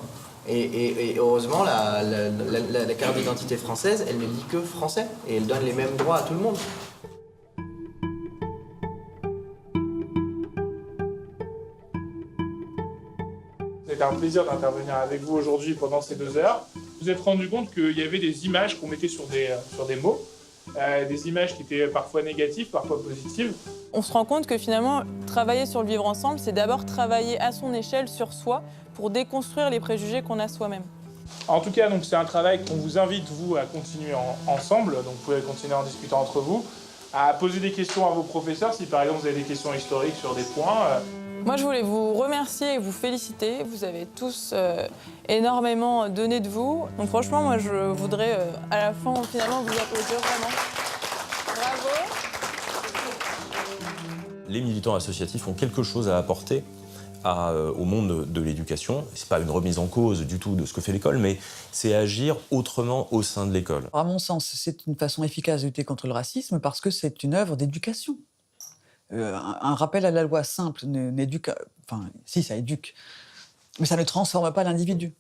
Et heureusement, la carte d'identité française, elle ne dit que français. Et elle donne les mêmes droits à tout le monde. C'est un plaisir d'intervenir avec vous aujourd'hui pendant ces 2 heures. Vous vous êtes rendu compte qu'il y avait des images qu'on mettait sur des mots, des images qui étaient parfois négatives, parfois positives. On se rend compte que finalement, travailler sur le vivre ensemble, c'est d'abord travailler à son échelle sur soi pour déconstruire les préjugés qu'on a soi-même. En tout cas, c'est un travail qu'on vous invite, vous, à continuer ensemble. Donc, vous pouvez continuer en discutant entre vous, à poser des questions à vos professeurs, si par exemple vous avez des questions historiques sur des points. Moi, je voulais vous remercier et vous féliciter. Vous avez tous énormément donné de vous. Donc franchement, moi, je voudrais à la fin, finalement, vous applaudir vraiment. Bravo. Les militants associatifs ont quelque chose à apporter au monde de l'éducation. C'est pas une remise en cause du tout de ce que fait l'école, mais c'est agir autrement au sein de l'école. À mon sens, c'est une façon efficace de lutter contre le racisme parce que c'est une œuvre d'éducation. Un rappel à la loi simple n'éduque... Enfin, si, ça éduque. Mais ça ne transforme pas l'individu.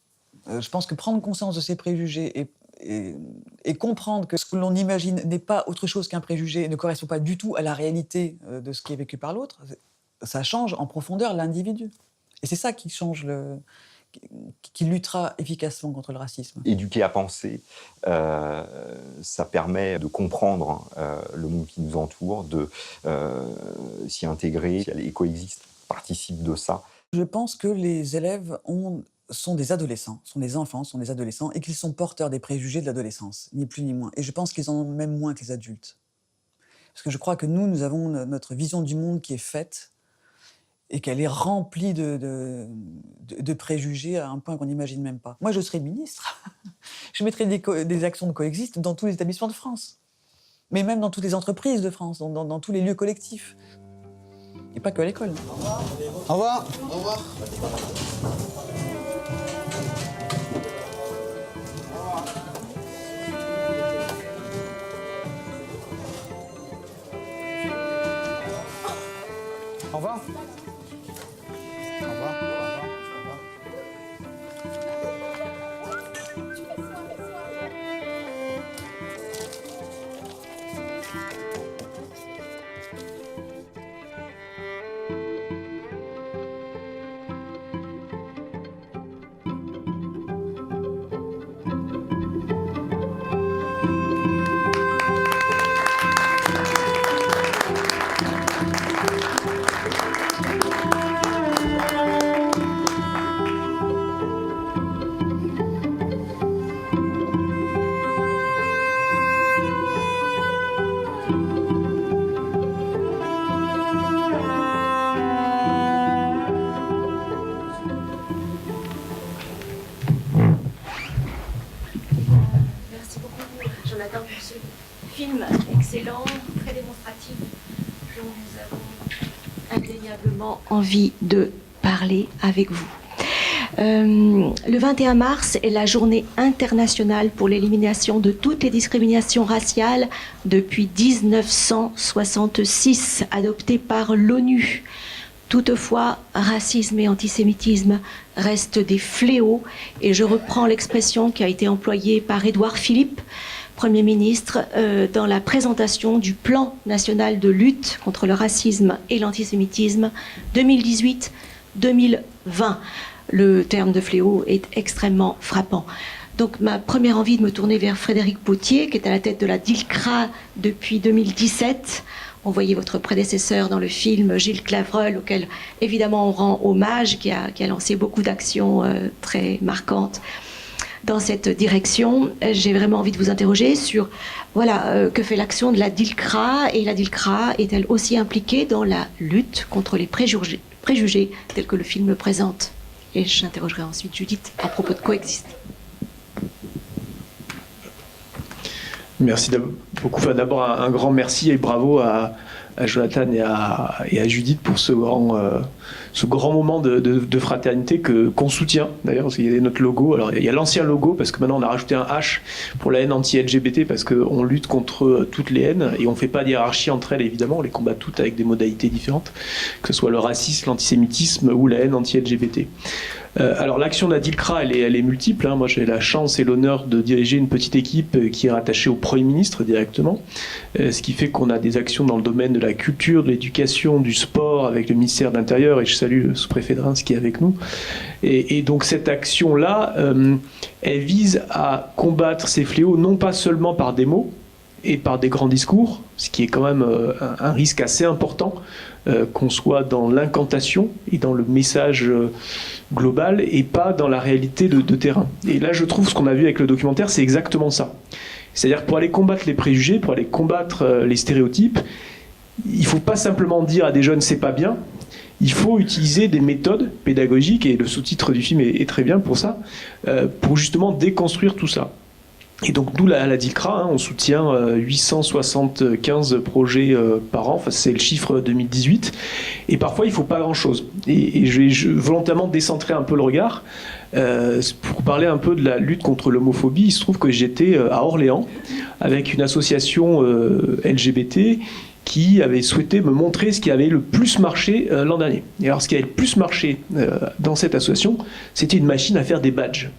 Je pense que prendre conscience de ses préjugés et comprendre que ce que l'on imagine n'est pas autre chose qu'un préjugé, ne correspond pas du tout à la réalité de ce qui est vécu par l'autre, ça change en profondeur l'individu. Et c'est ça qui change qui luttera efficacement contre le racisme. Éduquer à penser, ça permet de comprendre le monde qui nous entoure, de s'y intégrer, et coexiste, participe de ça. Je pense que les élèves sont des adolescents, sont des enfants, sont des adolescents, et qu'ils sont porteurs des préjugés de l'adolescence, ni plus ni moins. Et je pense qu'ils en ont même moins que les adultes. Parce que je crois que nous avons notre vision du monde qui est faite, et qu'elle est remplie de préjugés à un point qu'on n'imagine même pas. Moi, je serais ministre. Je mettrais des actions de coexiste dans tous les établissements de France. Mais même dans toutes les entreprises de France, dans tous les lieux collectifs. Et pas que à l'école. Au revoir. Au revoir. Au revoir. Au revoir. Film excellent, très démonstratif, dont nous avons indéniablement envie de parler avec vous. Le 21 mars est la journée internationale pour l'élimination de toutes les discriminations raciales depuis 1966, adoptée par l'ONU. Toutefois, racisme et antisémitisme restent des fléaux, et je reprends l'expression qui a été employée par Édouard Philippe, Premier ministre, dans la présentation du plan national de lutte contre le racisme et l'antisémitisme 2018-2020. Le terme de fléau est extrêmement frappant. Donc ma première envie de me tourner vers Frédéric Potier, qui est à la tête de la DILCRA depuis 2017. On voyait votre prédécesseur dans le film, Gilles Clavreul, auquel évidemment on rend hommage, qui a lancé beaucoup d'actions très marquantes dans cette direction. J'ai vraiment envie de vous interroger sur que fait l'action de la DILCRA, et la DILCRA est-elle aussi impliquée dans la lutte contre les préjugés tels que le film le présente? Et j'interrogerai ensuite Judith à propos de coexiste. Merci beaucoup. D'abord, un grand merci et bravo à Jonathan et à Judith pour ce grand moment de fraternité qu'on soutient, d'ailleurs, parce qu'il y a notre logo. Alors, il y a l'ancien logo, parce que maintenant on a rajouté un H pour la haine anti-LGBT, parce qu'on lutte contre toutes les haines, et on ne fait pas de hiérarchie entre elles, évidemment, on les combat toutes avec des modalités différentes, que ce soit le racisme, l'antisémitisme ou la haine anti-LGBT. Alors l'action de la DILCRA, elle est multiple. Moi, j'ai la chance et l'honneur de diriger une petite équipe qui est rattachée au Premier ministre directement, ce qui fait qu'on a des actions dans le domaine de la culture, de l'éducation, du sport, avec le ministère de l'Intérieur, et je salue le sous-préfet de Reims qui est avec nous. Et donc cette action-là, elle vise à combattre ces fléaux, non pas seulement par des mots et par des grands discours, ce qui est quand même un risque assez important, qu'on soit dans l'incantation et dans le message global et pas dans la réalité de terrain. Et là, je trouve ce qu'on a vu avec le documentaire, c'est exactement ça. C'est-à-dire, pour aller combattre les préjugés, pour aller combattre les stéréotypes, il ne faut pas simplement dire à des jeunes « c'est pas bien », il faut utiliser des méthodes pédagogiques, et le sous-titre du film est très bien pour ça, pour justement déconstruire tout ça. Et donc d'où la DILCRA, on soutient 875 projets par an, enfin, c'est le chiffre 2018, et parfois il ne faut pas grand-chose. Et je vais volontairement décentrer un peu le regard, pour parler un peu de la lutte contre l'homophobie. Il se trouve que j'étais à Orléans avec une association LGBT qui avait souhaité me montrer ce qui avait le plus marché l'an dernier. Et alors ce qui avait le plus marché dans cette association, c'était une machine à faire des badges.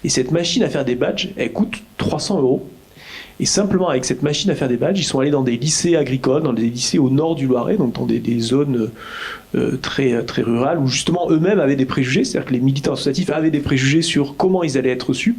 Et cette machine à faire des badges, elle coûte 300 €. Et simplement avec cette machine à faire des badges, ils sont allés dans des lycées agricoles, dans des lycées au nord du Loiret, donc dans des zones très, très rurales, où justement eux-mêmes avaient des préjugés, c'est-à-dire que les militants associatifs avaient des préjugés sur comment ils allaient être reçus.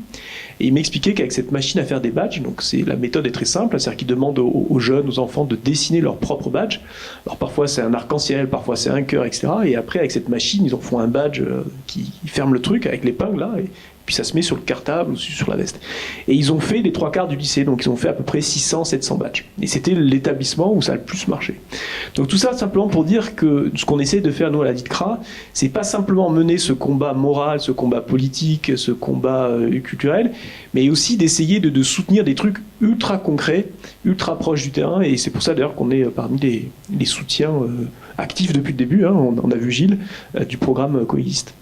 Et ils m'expliquaient qu'avec cette machine à faire des badges, donc la méthode est très simple, c'est-à-dire qu'ils demandent aux jeunes, aux enfants de dessiner leur propre badge. Alors parfois c'est un arc-en-ciel, parfois c'est un cœur, etc. Et après avec cette machine, ils en font un badge qui ferme le truc avec l'épingle là, et puis ça se met sur le cartable ou sur la veste. Et ils ont fait les 3/4 du lycée, donc ils ont fait à peu près 600-700 badges. Et c'était l'établissement où ça a le plus marché. Donc tout ça simplement pour dire que ce qu'on essaie de faire nous à la DILCRA, c'est pas simplement mener ce combat moral, ce combat politique, ce combat culturel, mais aussi d'essayer de soutenir des trucs ultra concrets, ultra proches du terrain. Et c'est pour ça d'ailleurs qu'on est parmi les soutiens actifs depuis le début. Hein. On a vu Gilles du programme Coexiste.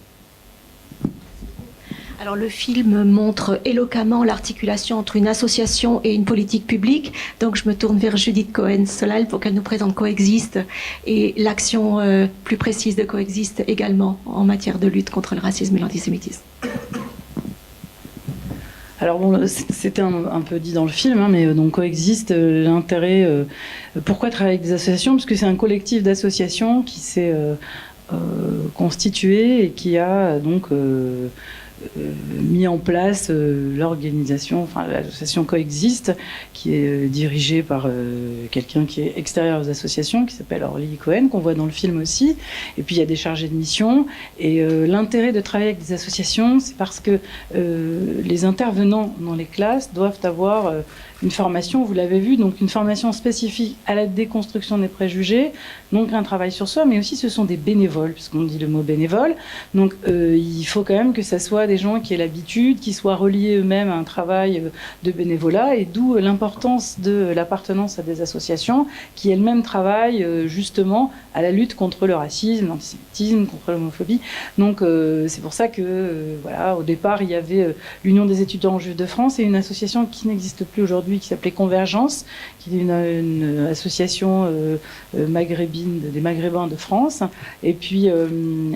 Alors le film montre éloquemment l'articulation entre une association et une politique publique. Donc je me tourne vers Judith Cohen-Solal pour qu'elle nous présente Coexiste et l'action plus précise de Coexiste également en matière de lutte contre le racisme et l'antisémitisme. Alors bon, c'était un peu dit dans le film, hein, mais donc Coexiste, l'intérêt... pourquoi travailler avec des associations? Parce que c'est un collectif d'associations qui s'est constitué et qui a donc... mis en place l'organisation, enfin l'association Coexiste, qui est dirigée par quelqu'un qui est extérieur aux associations, qui s'appelle Orly Cohen, qu'on voit dans le film aussi. Et puis il y a des chargés de mission. Et l'intérêt de travailler avec des associations, c'est parce que les intervenants dans les classes doivent avoir une formation, vous l'avez vu, donc une formation spécifique à la déconstruction des préjugés, donc un travail sur soi, mais aussi ce sont des bénévoles, puisqu'on dit le mot bénévole. Donc il faut quand même que ça soit des gens qui aient l'habitude, qui soient reliés eux-mêmes à un travail de bénévolat, et d'où l'importance de l'appartenance à des associations qui elles-mêmes travaillent justement à la lutte contre le racisme, l'antisémitisme, contre l'homophobie. Donc c'est pour ça que voilà, au départ il y avait l'Union des étudiants juifs de France et une association qui n'existe plus aujourd'hui qui s'appelait Convergence, qui est une association maghrébine des Maghrébins de France. Et puis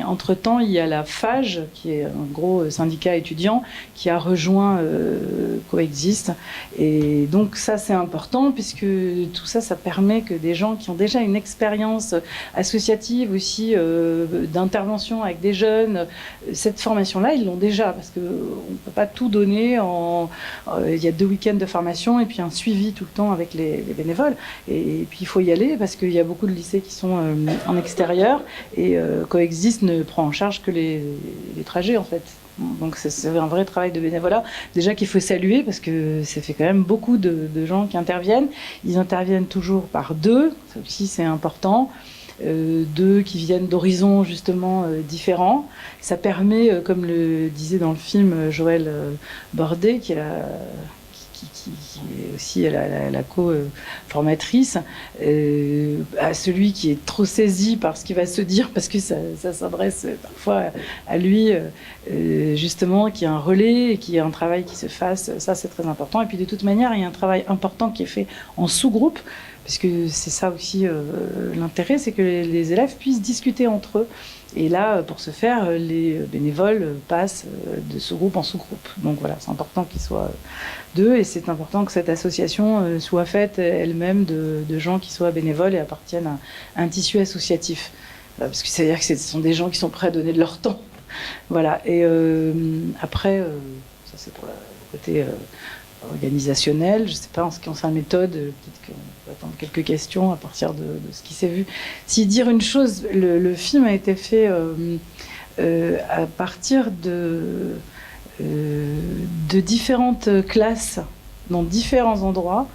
entre-temps il y a la FAGE qui est un gros syndicat étudiant qui a rejoint Coexiste. Et donc ça c'est important puisque tout ça, ça permet que des gens qui ont déjà une expérience associative aussi d'intervention avec des jeunes, cette formation-là, ils l'ont déjà parce qu'on ne peut pas tout donner il y a 2 week-ends de formation et puis un suivi tout le temps avec les bénévoles. Et puis il faut y aller parce qu'il y a beaucoup de lycées qui sont en extérieur et Coexiste ne prend en charge que les trajets en fait. Donc c'est un vrai travail de bénévolat, déjà qu'il faut saluer parce que ça fait quand même beaucoup de gens qui interviennent. Ils interviennent toujours par 2, ça aussi c'est important. 2 qui viennent d'horizons justement différents. Ça permet, comme le disait dans le film Joël Bordet, qui est aussi la co-formatrice, à celui qui est trop saisi par ce qu'il va se dire, parce que ça s'adresse parfois à lui, justement, qui a un relais et qui a un travail qui se fasse, ça c'est très important. Et puis de toute manière, il y a un travail important qui est fait en sous-groupe, parce que c'est ça aussi l'intérêt, c'est que les élèves puissent discuter entre eux. Et là, pour ce faire, les bénévoles passent de sous-groupe en sous-groupe. Donc voilà, c'est important qu'ils soient 2 et c'est important que cette association soit faite elle-même de gens qui soient bénévoles et appartiennent à un tissu associatif. Parce que c'est-à-dire que ce sont des gens qui sont prêts à donner de leur temps. Voilà. Et après, ça c'est pour le côté organisationnel. Je ne sais pas en ce qui concerne la méthode, peut-être qu'on peut attendre quelques questions à partir de ce qui s'est vu. Si dire une chose, le film a été fait à partir de différentes classes dans différents endroits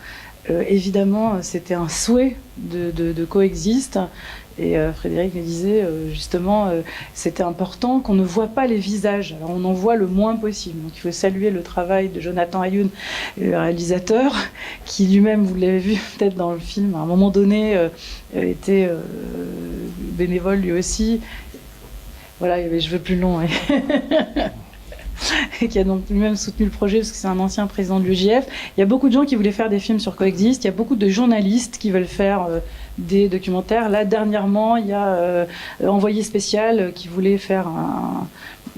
évidemment, c'était un souhait de coexiste. Et Frédéric me disait justement, c'était important qu'on ne voit pas les visages. Alors on en voit le moins possible. Donc il faut saluer le travail de Jonathan Ayoun, le réalisateur, qui lui-même, vous l'avez vu peut-être dans le film, à un moment donné, était bénévole lui aussi. Voilà, il avait les cheveux plus longs. Et qui a donc lui-même soutenu le projet parce que c'est un ancien président de l'UJF. Il y a beaucoup de gens qui voulaient faire des films sur Coexiste. Il y a beaucoup de journalistes qui veulent faire des documentaires. Là, dernièrement, il y a Envoyé spécial qui voulait faire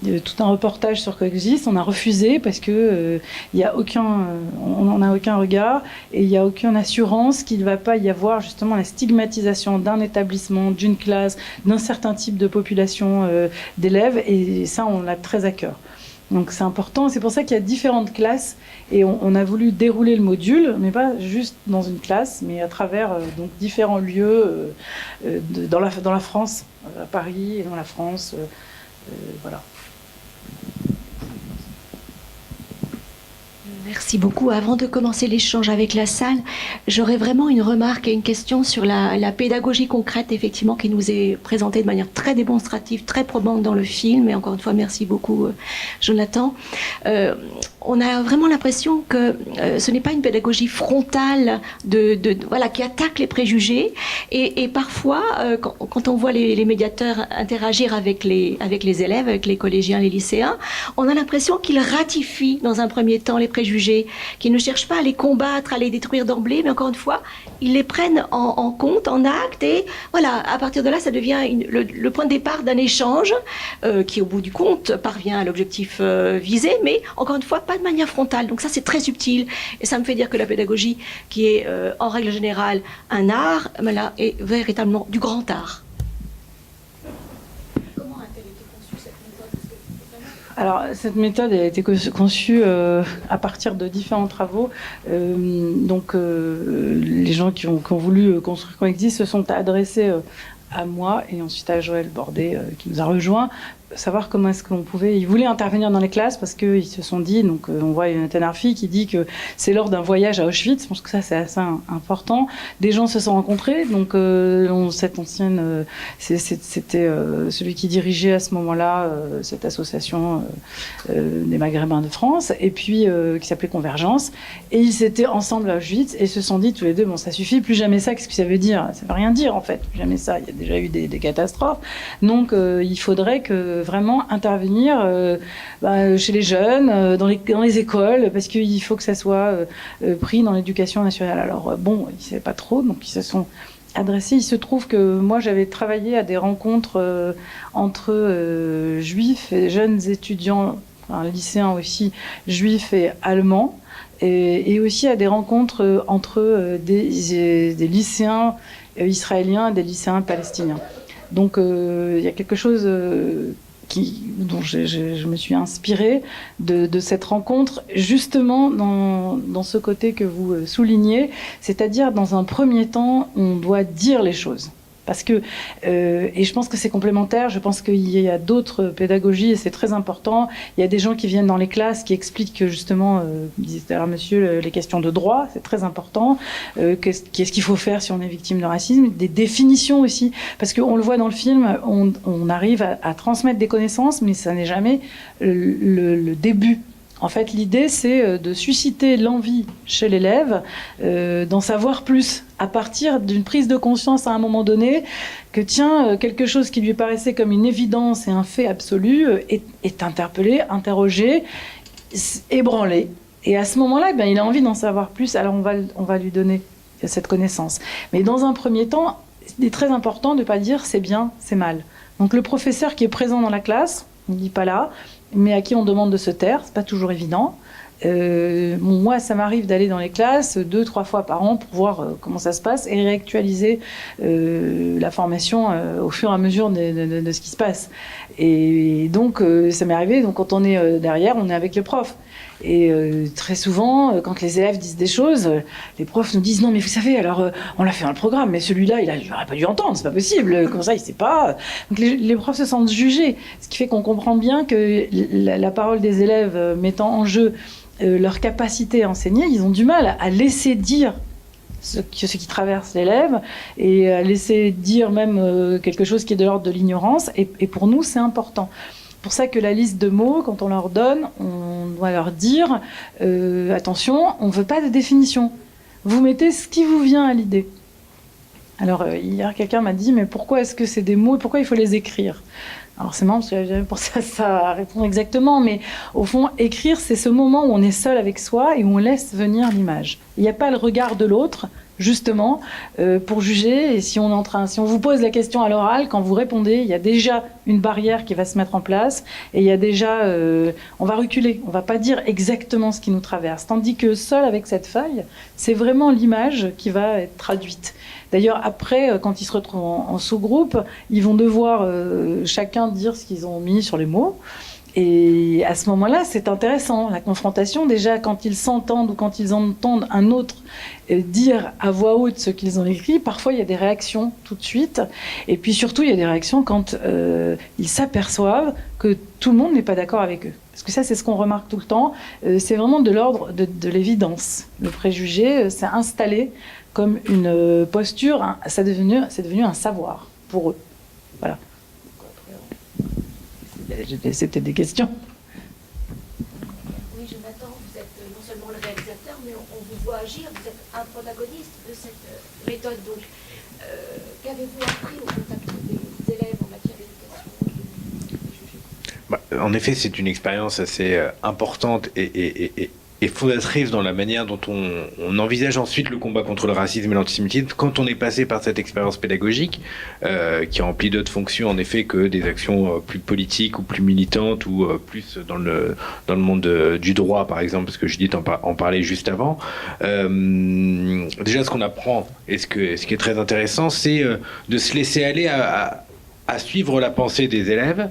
tout un reportage sur Coexiste. On a refusé parce que il y a on n'en a aucun regard et il n'y a aucune assurance qu'il ne va pas y avoir justement la stigmatisation d'un établissement, d'une classe, d'un certain type de population d'élèves. Et ça, on l'a très à cœur. Donc c'est important, c'est pour ça qu'il y a différentes classes et on a voulu dérouler le module, mais pas juste dans une classe, mais à travers donc différents lieux dans la France, à Paris et dans la France, voilà. Merci beaucoup. Avant de commencer l'échange avec la salle, j'aurais vraiment une remarque et une question sur la pédagogie concrète, effectivement, qui nous est présentée de manière très démonstrative, très probante dans le film. Et encore une fois, merci beaucoup, Jonathan. On a vraiment l'impression que ce n'est pas une pédagogie frontale voilà, qui attaque les préjugés. Et parfois, quand on voit les médiateurs interagir avec les élèves, avec les collégiens, les lycéens, on a l'impression qu'ils ratifient dans un premier temps les préjugés, qu'ils ne cherchent pas à les combattre, à les détruire d'emblée, mais encore une fois, ils les prennent en compte, en acte, et voilà, à partir de là, ça devient le point de départ d'un échange qui, au bout du compte, parvient à l'objectif visé, mais encore une fois, pas de manière frontale. Donc ça, c'est très subtil, et ça me fait dire que la pédagogie, qui est en règle générale un art, mais là, est véritablement du grand art. Alors, cette méthode a été conçue à partir de différents travaux. Les gens qui ont voulu construire Coexiste se sont adressés à moi et ensuite à Joël Bordet qui nous a rejoints, savoir comment est-ce qu'on pouvait... Ils voulaient intervenir dans les classes parce qu'ils se sont dit, donc on voit Jonathan Arfi qui dit que c'est lors d'un voyage à Auschwitz, je pense que ça c'est assez important. Des gens se sont rencontrés, donc cette ancienne... C'était celui qui dirigeait à ce moment-là cette association des Maghrébins de France, et puis qui s'appelait Convergence, et ils étaient ensemble à Auschwitz et se sont dit tous les deux, bon ça suffit, plus jamais ça, qu'est-ce que ça veut dire? Ça veut rien dire en fait, plus jamais ça, il y a déjà eu des catastrophes, donc il faudrait que vraiment intervenir chez les jeunes, dans les écoles, parce qu'il faut que ça soit pris dans l'éducation nationale. Alors bon, ils ne savaient pas trop, donc ils se sont adressés. Il se trouve que moi, j'avais travaillé à des rencontres entre juifs et jeunes étudiants, lycéens aussi, juifs et allemands, et aussi à des rencontres entre des lycéens israéliens et des lycéens palestiniens. Donc il y a quelque chose dont je me suis inspirée de cette rencontre, justement dans ce côté que vous soulignez, c'est-à-dire dans un premier temps, on doit dire les choses. Parce que, et je pense que c'est complémentaire, je pense qu'il y a d'autres pédagogies et c'est très important. Il y a des gens qui viennent dans les classes qui expliquent que justement, disait alors monsieur, les questions de droit, c'est très important. Qu'est-ce qu'il faut faire si on est victime de racisme? Des définitions aussi, parce qu'on le voit dans le film, on arrive à transmettre des connaissances, mais ça n'est jamais le début. En fait, l'idée, c'est de susciter l'envie chez l'élève d'en savoir plus à partir d'une prise de conscience à un moment donné que, tiens, quelque chose qui lui paraissait comme une évidence et un fait absolu est interpellé, interrogé, ébranlé. Et à ce moment-là, il a envie d'en savoir plus, alors on va lui donner cette connaissance. Mais dans un premier temps, il est très important de ne pas dire c'est bien, c'est mal. Donc le professeur qui est présent dans la classe, il ne dit pas là, mais à qui on demande de se taire, c'est pas toujours évident. Moi, ça m'arrive d'aller dans les classes 2-3 fois par an pour voir comment ça se passe et réactualiser la formation au fur et à mesure de ce qui se passe. Et donc, ça m'est arrivé, donc quand on est derrière, on est avec le prof. Et très souvent, quand les élèves disent des choses, les profs nous disent « Non, mais vous savez, alors, on l'a fait dans le programme, mais celui-là, il n'aurait pas dû entendre, c'est pas possible, comme ça, il sait pas. » Donc les profs se sentent jugés, ce qui fait qu'on comprend bien que la parole des élèves mettant en jeu leur capacité à enseigner, ils ont du mal à laisser dire ce qui traverse l'élève et à laisser dire même quelque chose qui est de l'ordre de l'ignorance. Et pour nous, c'est important. C'est pour ça que la liste de mots, quand on leur donne, on doit leur dire attention, on ne veut pas de définition. Vous mettez ce qui vous vient à l'idée. Alors, hier, quelqu'un m'a dit, mais pourquoi est-ce que c'est des mots et pourquoi il faut les écrire ? Alors, c'est marrant parce que j'avais jamais pensé à ça, à répondre exactement, mais au fond, écrire, c'est ce moment où on est seul avec soi et où on laisse venir l'image. Il n'y a pas le regard de l'autre, justement, pour juger. Et si on vous pose la question à l'oral, quand vous répondez, il y a déjà une barrière qui va se mettre en place et il y a déjà, on va reculer, on va pas dire exactement ce qui nous traverse. Tandis que seul avec cette feuille, c'est vraiment l'image qui va être traduite. D'ailleurs, après, quand ils se retrouvent en sous-groupe, ils vont devoir chacun dire ce qu'ils ont mis sur les mots. Et à ce moment-là, c'est intéressant. La confrontation, déjà, quand ils s'entendent ou quand ils entendent un autre dire à voix haute ce qu'ils ont écrit, parfois il y a des réactions tout de suite. Et puis surtout, il y a des réactions quand ils s'aperçoivent que tout le monde n'est pas d'accord avec eux. Parce que ça, c'est ce qu'on remarque tout le temps. C'est vraiment de l'ordre de l'évidence. Le préjugé s'est installé comme une posture, c'est devenu un savoir pour eux. Voilà. C'était des questions. Oui, Jonathan, vous êtes non seulement le réalisateur, mais on vous voit agir, vous êtes un protagoniste de cette méthode. Donc, qu'avez-vous appris au contact des élèves en matière d'éducation ? En effet, c'est une expérience assez importante et fondatrice dans la manière dont on envisage ensuite le combat contre le racisme et l'antisémitisme quand on est passé par cette expérience pédagogique qui remplit d'autres fonctions en effet que des actions plus politiques ou plus militantes ou plus dans le monde du droit par exemple, parce que Judith en parlait juste avant. Déjà ce qu'on apprend et ce qui est très intéressant, c'est de se laisser aller à suivre la pensée des élèves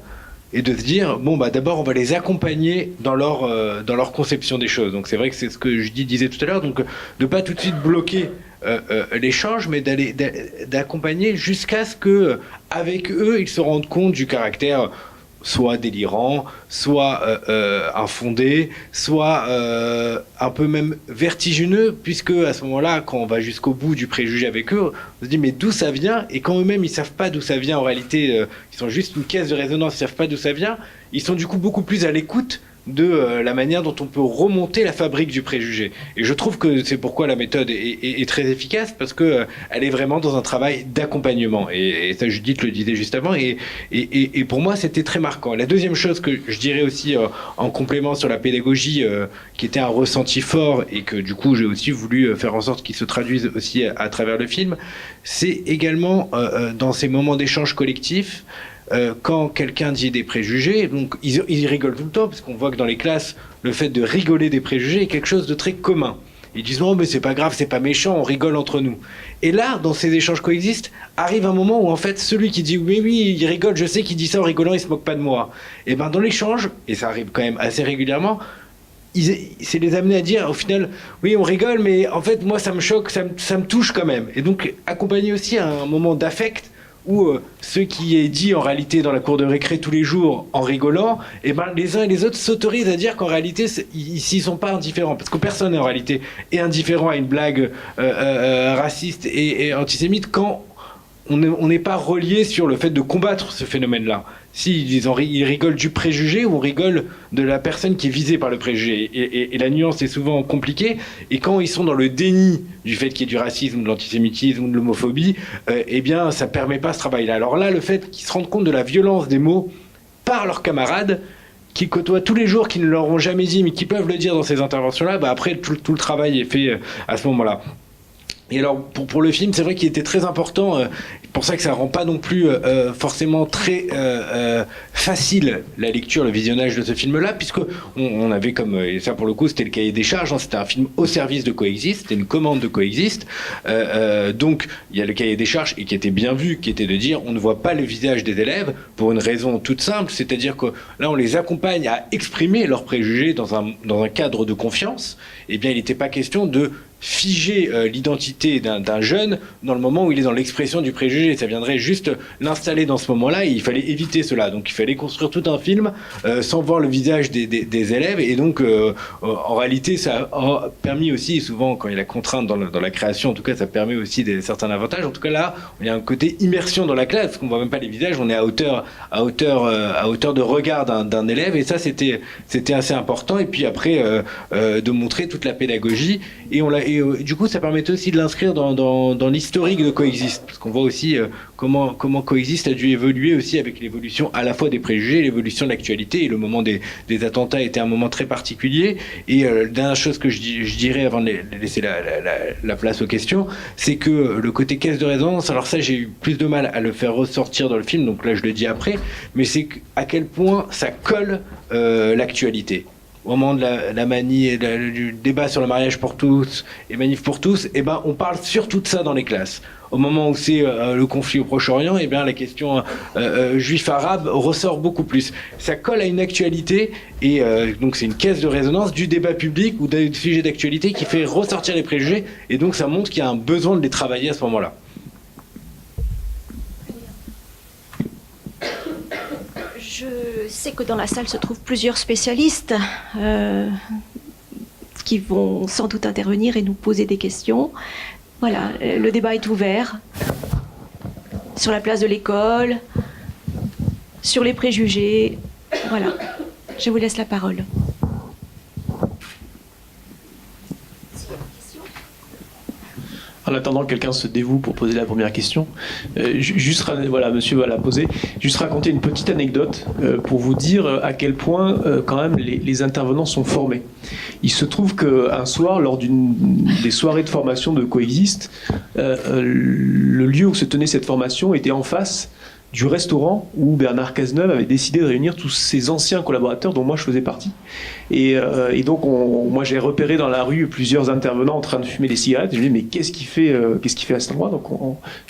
et de se dire, d'abord, on va les accompagner dans leur conception des choses. Donc, c'est vrai que c'est ce que Judith disait tout à l'heure, donc de pas tout de suite bloquer l'échange, mais d'accompagner jusqu'à ce que, avec eux, ils se rendent compte du caractère soit délirant, soit infondé, soit un peu même vertigineux, puisque à ce moment-là, quand on va jusqu'au bout du préjugé avec eux, on se dit mais d'où ça vient ? Et quand eux-mêmes ils savent pas d'où ça vient, en réalité, ils sont juste une caisse de résonance, ils savent pas d'où ça vient, ils sont du coup beaucoup plus à l'écoute de la manière dont on peut remonter la fabrique du préjugé. Et je trouve que c'est pourquoi la méthode est très efficace, parce que elle est vraiment dans un travail d'accompagnement. Et ça, Judith le disait juste avant, et pour moi, c'était très marquant. La deuxième chose que je dirais aussi en complément sur la pédagogie, qui était un ressenti fort, et que du coup, j'ai aussi voulu faire en sorte qu'il se traduise aussi à travers le film, c'est également dans ces moments d'échange collectif, quand quelqu'un dit des préjugés, donc ils rigolent tout le temps, parce qu'on voit que dans les classes, le fait de rigoler des préjugés est quelque chose de très commun. Ils disent non, mais c'est pas grave, c'est pas méchant, on rigole entre nous. Et là, dans ces échanges coexistent, arrive un moment où en fait, celui qui dit oui, il rigole, je sais qu'il dit ça en rigolant, il se moque pas de moi. Et ben dans l'échange, et ça arrive quand même assez régulièrement, c'est les amener à dire au final, oui, on rigole, mais en fait, moi, ça me choque, ça me touche quand même. Et donc, accompagner aussi à un moment d'affect, où ce qui est dit en réalité dans la cour de récré tous les jours en rigolant, et ben les uns et les autres s'autorisent à dire qu'en réalité ils sont pas indifférents, parce que personne en réalité est indifférent à une blague raciste et antisémite quand on n'est pas relié sur le fait de combattre ce phénomène-là. Si ils rigolent du préjugé ou on rigole de la personne qui est visée par le préjugé. Et la nuance est souvent compliquée. Et quand ils sont dans le déni du fait qu'il y ait du racisme, de l'antisémitisme ou de l'homophobie, eh bien, ça ne permet pas ce travail-là. Alors là, le fait qu'ils se rendent compte de la violence des mots par leurs camarades, qui côtoient tous les jours, qui ne leur ont jamais dit, mais qui peuvent le dire dans ces interventions-là, après, tout le travail est fait à ce moment-là. Et alors, pour le film, c'est vrai qu'il était très important, pour ça que ça rend pas non plus forcément très facile la lecture, le visionnage de ce film-là, puisque on avait comme, et ça pour le coup c'était le cahier des charges, hein, c'était un film au service de Coexiste, c'était une commande de Coexiste, donc il y a le cahier des charges, et qui était bien vu, qui était de dire on ne voit pas le visage des élèves, pour une raison toute simple, c'est-à-dire que là on les accompagne à exprimer leurs préjugés dans un cadre de confiance, et bien il n'était pas question de figer l'identité d'un jeune dans le moment où il est dans l'expression du préjugé. préjugés. Ça viendrait juste l'installer dans ce moment-là, et il fallait éviter cela. Donc il fallait construire tout un film sans voir le visage des élèves, et donc en réalité ça a permis aussi, souvent quand il y a la contrainte dans la création, en tout cas ça permet aussi certains avantages. En tout cas là, il y a un côté immersion dans la classe, parce qu'on voit même pas les visages, on est à hauteur de regard d'un élève, et ça c'était assez important. Et puis après de montrer toute la pédagogie, et du coup ça permettait aussi de l'inscrire dans l'historique de Coexiste, parce qu'on voit aussi comment Coexiste a dû évoluer aussi avec l'évolution à la fois des préjugés, l'évolution de l'actualité, et le moment des attentats était un moment très particulier. Et la dernière chose que je dirais avant de laisser la place aux questions, c'est que le côté caisse de résonance, alors ça j'ai eu plus de mal à le faire ressortir dans le film, donc là je le dis après, mais c'est à quel point ça colle l'actualité. Au moment de la manie et du débat sur le mariage pour tous et manif pour tous, eh ben, on parle surtout de ça dans les classes. Au moment où c'est le conflit au Proche-Orient, eh bien, la question juif-arabe ressort beaucoup plus. Ça colle à une actualité, et donc c'est une caisse de résonance du débat public ou d'un sujet d'actualité qui fait ressortir les préjugés, et donc ça montre qu'il y a un besoin de les travailler à ce moment-là. Je sais que dans la salle se trouvent plusieurs spécialistes qui vont sans doute intervenir et nous poser des questions. Voilà, le débat est ouvert sur la place de l'école, sur les préjugés. Voilà, je vous laisse la parole. En attendant que quelqu'un se dévoue pour poser la première question, voilà, monsieur va la poser. Juste raconter une petite anecdote pour vous dire à quel point quand même les intervenants sont formés. Il se trouve qu'un soir, lors des soirées de formation de Coexiste, le lieu où se tenait cette formation était en face du restaurant où Bernard Cazeneuve avait décidé de réunir tous ses anciens collaborateurs dont moi je faisais partie. Et donc moi j'ai repéré dans la rue plusieurs intervenants en train de fumer des cigarettes. Je me dis mais qu'est-ce qu'il fait à cet endroit? Donc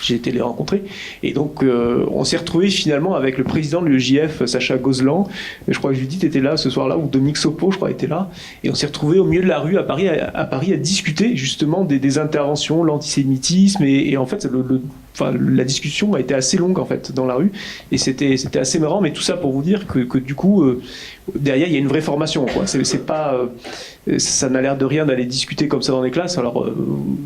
j'ai été les rencontrer. Et donc on s'est retrouvé finalement avec le président de l'EJF, Sacha Gozlan. Je crois que Judith était là ce soir-là, ou Dominique Sopo je crois était là. Et on s'est retrouvé au milieu de la rue à Paris à discuter justement des interventions, l'antisémitisme, et en fait la discussion a été assez longue en fait dans la rue, et c'était assez marrant. Mais tout ça pour vous dire que du coup derrière il y a une vraie formation, quoi. C'est pas ça n'a l'air de rien d'aller discuter comme ça dans les classes. Alors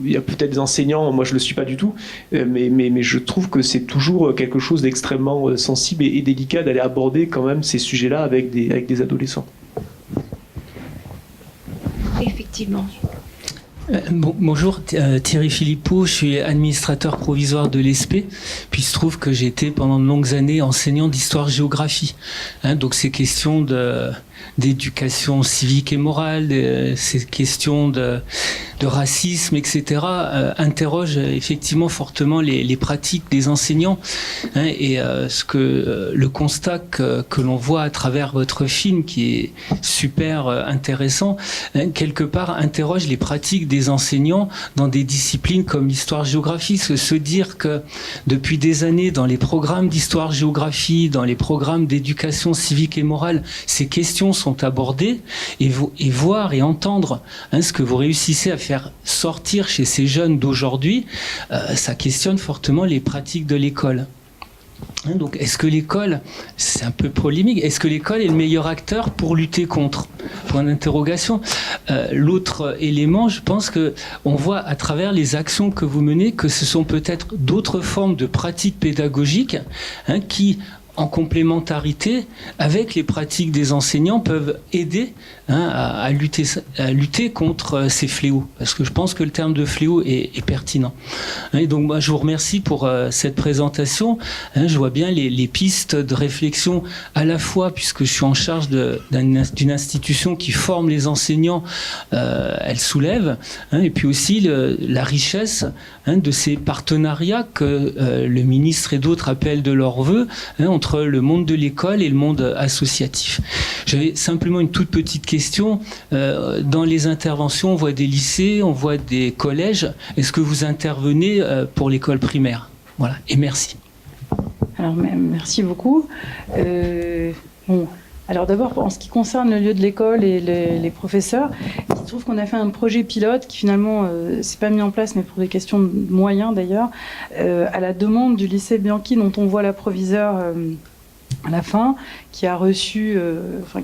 il y a peut-être des enseignants, moi je le suis pas du tout, mais je trouve que c'est toujours quelque chose d'extrêmement sensible et délicat d'aller aborder quand même ces sujets-là avec des adolescents. Effectivement. Bonjour, Thierry Philippot, je suis administrateur provisoire de l'ESP, puis il se trouve que j'ai été pendant de longues années enseignant d'histoire-géographie. Donc ces questions d'éducation civique et morale, ces questions de racisme, etc., interrogent effectivement fortement les pratiques des enseignants. Et le constat que l'on voit à travers votre film, qui est super intéressant, quelque part interroge les pratiques des enseignants dans des disciplines comme l'histoire-géographie. Se dire que depuis des années, dans les programmes d'histoire-géographie, dans les programmes d'éducation civique et morale, ces questions sont abordées, et voir et entendre ce que vous réussissez à faire sortir chez ces jeunes d'aujourd'hui, ça questionne fortement les pratiques de l'école. Donc, est-ce que l'école, c'est un peu polémique, est-ce que l'école est le meilleur acteur pour lutter contre? Point d'interrogation. L'autre élément, je pense que on voit à travers les actions que vous menez que ce sont peut-être d'autres formes de pratiques pédagogiques qui, en complémentarité avec les pratiques des enseignants, peuvent aider à lutter contre ces fléaux. Parce que je pense que le terme de fléau est pertinent. Et donc moi je vous remercie pour cette présentation. Je vois bien les pistes de réflexion, à la fois puisque je suis en charge d'une institution qui forme les enseignants, elle soulève, et puis aussi la richesse de ces partenariats que le ministre et d'autres appellent de leur vœu, entre le monde de l'école et le monde associatif. J'avais simplement une toute petite question. Dans les interventions, on voit des lycées, on voit des collèges. Est-ce que vous intervenez pour l'école primaire? Voilà, et merci. Alors, merci beaucoup. Alors d'abord, en ce qui concerne le lieu de l'école et les professeurs, il se trouve qu'on a fait un projet pilote qui finalement s'est pas mis en place, mais pour des questions de moyens d'ailleurs, à la demande du lycée Bianchi, dont on voit la proviseure à la fin, qui a reçu,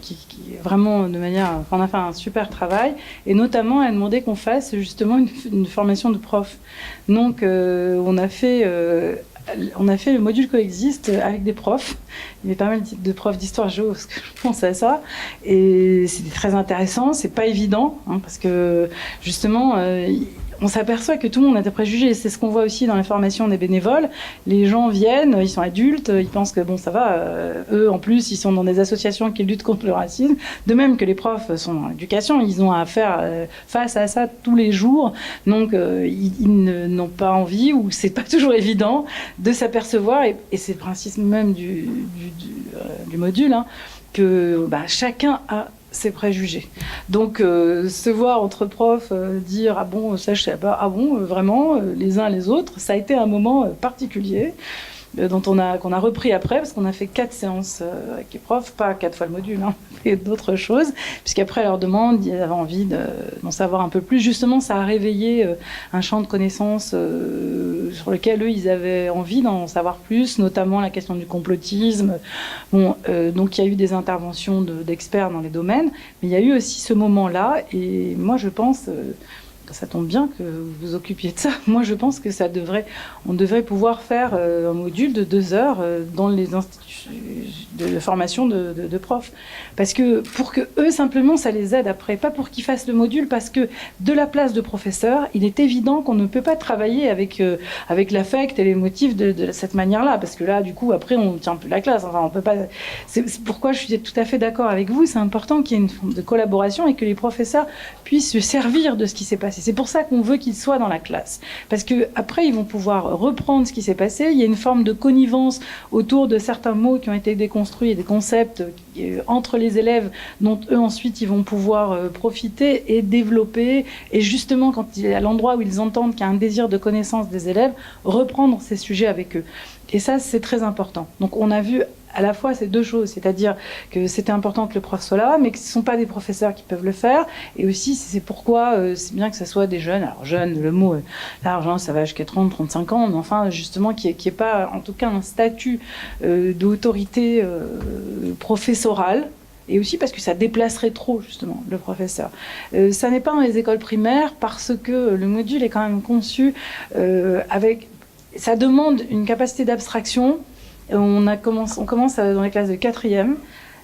qui vraiment de manière, on a fait un super travail, et notamment elle a demandé qu'on fasse justement une formation de prof. Donc on a fait le module coexiste avec des profs. Il y avait pas mal de profs d'histoire géo, parce que je pense à ça. Et c'était très intéressant. C'est pas évident, parce que justement, on s'aperçoit que tout le monde a des préjugés. C'est ce qu'on voit aussi dans la formation des bénévoles. Les gens viennent, ils sont adultes, ils pensent que bon, ça va. Eux, en plus, ils sont dans des associations qui luttent contre le racisme. De même que les profs sont en éducation, ils ont à faire face à ça tous les jours. Donc, ils n'ont pas envie, ou c'est pas toujours évident, de s'apercevoir, et c'est le principe même du module, que chacun a ses préjugés. Donc, se voir entre profs dire « Ah bon, ça je sais pas, ah bon, vraiment, les uns les autres », ça a été un moment particulier qu'on a repris après, parce qu'on a fait 4 séances avec les profs, pas 4 fois le module, et d'autres choses, puisqu'après leur demande, ils avaient envie d'en savoir un peu plus. Justement, ça a réveillé un champ de connaissances sur lequel eux, ils avaient envie d'en savoir plus, notamment la question du complotisme. Bon, donc il y a eu des interventions d'experts dans les domaines, mais il y a eu aussi ce moment-là, et moi je pense... ça tombe bien que vous vous occupiez de ça. Moi, je pense que on devrait pouvoir faire un module de 2 heures dans les instituts de formation de profs. Parce que pour que eux, simplement, ça les aide après. Pas pour qu'ils fassent le module, parce que de la place de professeur, il est évident qu'on ne peut pas travailler avec l'affect et les motifs de cette manière-là. Parce que là, du coup, après, on tient plus la classe. Enfin, on peut pas... C'est pourquoi je suis tout à fait d'accord avec vous. C'est important qu'il y ait une forme de collaboration et que les professeurs puissent se servir de ce qui s'est passé. C'est pour ça qu'on veut qu'ils soient dans la classe. Parce qu'après, ils vont pouvoir reprendre ce qui s'est passé. Il y a une forme de connivence autour de certains mots qui ont été déconstruits et des concepts entre les élèves dont eux, ensuite, ils vont pouvoir profiter et développer. Et justement, quand il est à l'endroit où ils entendent qu'il y a un désir de connaissance des élèves, reprendre ces sujets avec eux. Et ça, c'est très important. Donc, on a vu à la fois ces 2 choses, c'est-à-dire que c'était important que le prof soit là, mais que ce ne sont pas des professeurs qui peuvent le faire, et aussi c'est pourquoi c'est bien que ce soit des jeunes, alors jeunes, le mot large, ça va jusqu'à 30, 35 ans, mais enfin justement qu'il n'y ait pas en tout cas un statut d'autorité professorale, et aussi parce que ça déplacerait trop, justement, le professeur. Ça n'est pas dans les écoles primaires, parce que le module est quand même conçu avec... Ça demande une capacité d'abstraction. On commence dans les classes de 4e,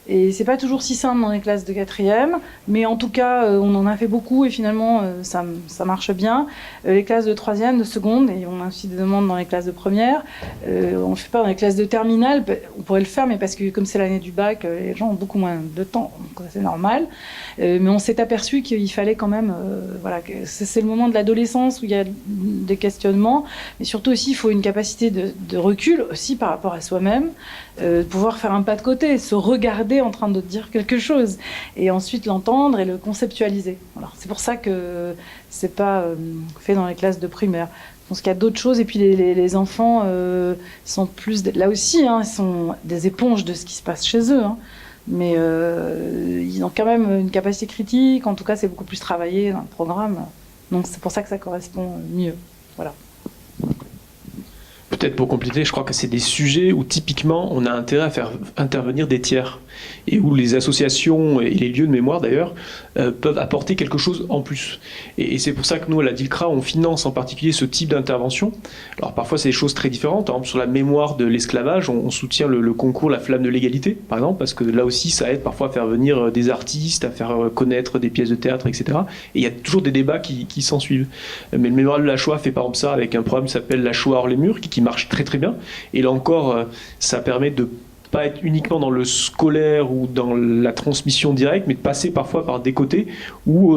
et c'est pas toujours si simple dans les classes de 4e, mais en tout cas, on en a fait beaucoup, et finalement, ça marche bien. Les classes de 3e, de seconde, et on a aussi des demandes dans les classes de première. On ne fait pas dans les classes de terminale, on pourrait le faire, mais parce que comme c'est l'année du bac, les gens ont beaucoup moins de temps, donc c'est normal. Mais on s'est aperçu qu'il fallait quand même... que c'est le moment de l'adolescence où il y a des questionnements, mais surtout aussi, il faut une capacité de recul, aussi par rapport à soi-même, pouvoir faire un pas de côté, se regarder en train de dire quelque chose, et ensuite l'entendre et le conceptualiser. Voilà. C'est pour ça que c'est pas fait dans les classes de primaire. Je pense qu'il y a d'autres choses, et puis les enfants sont plus... Là aussi, ils sont des éponges de ce qui se passe chez eux, mais ils ont quand même une capacité critique, en tout cas c'est beaucoup plus travaillé dans le programme, donc c'est pour ça que ça correspond mieux. Voilà. Peut-être pour compléter, je crois que c'est des sujets où typiquement on a intérêt à faire intervenir des tiers, et où les associations et les lieux de mémoire d'ailleurs peuvent apporter quelque chose en plus. Et c'est pour ça que nous à la DILCRA on finance en particulier ce type d'intervention. Alors parfois c'est des choses très différentes, par exemple sur la mémoire de l'esclavage, on soutient le concours La Flamme de l'égalité par exemple, parce que là aussi ça aide parfois à faire venir des artistes, à faire connaître des pièces de théâtre, etc. Et il y a toujours des débats qui s'en suivent. Mais le mémorial de la Shoah fait par exemple ça avec un programme qui s'appelle La Shoah hors les murs, qui marche très très bien. Et là encore, ça permet de pas être uniquement dans le scolaire ou dans la transmission directe, mais de passer parfois par des côtés où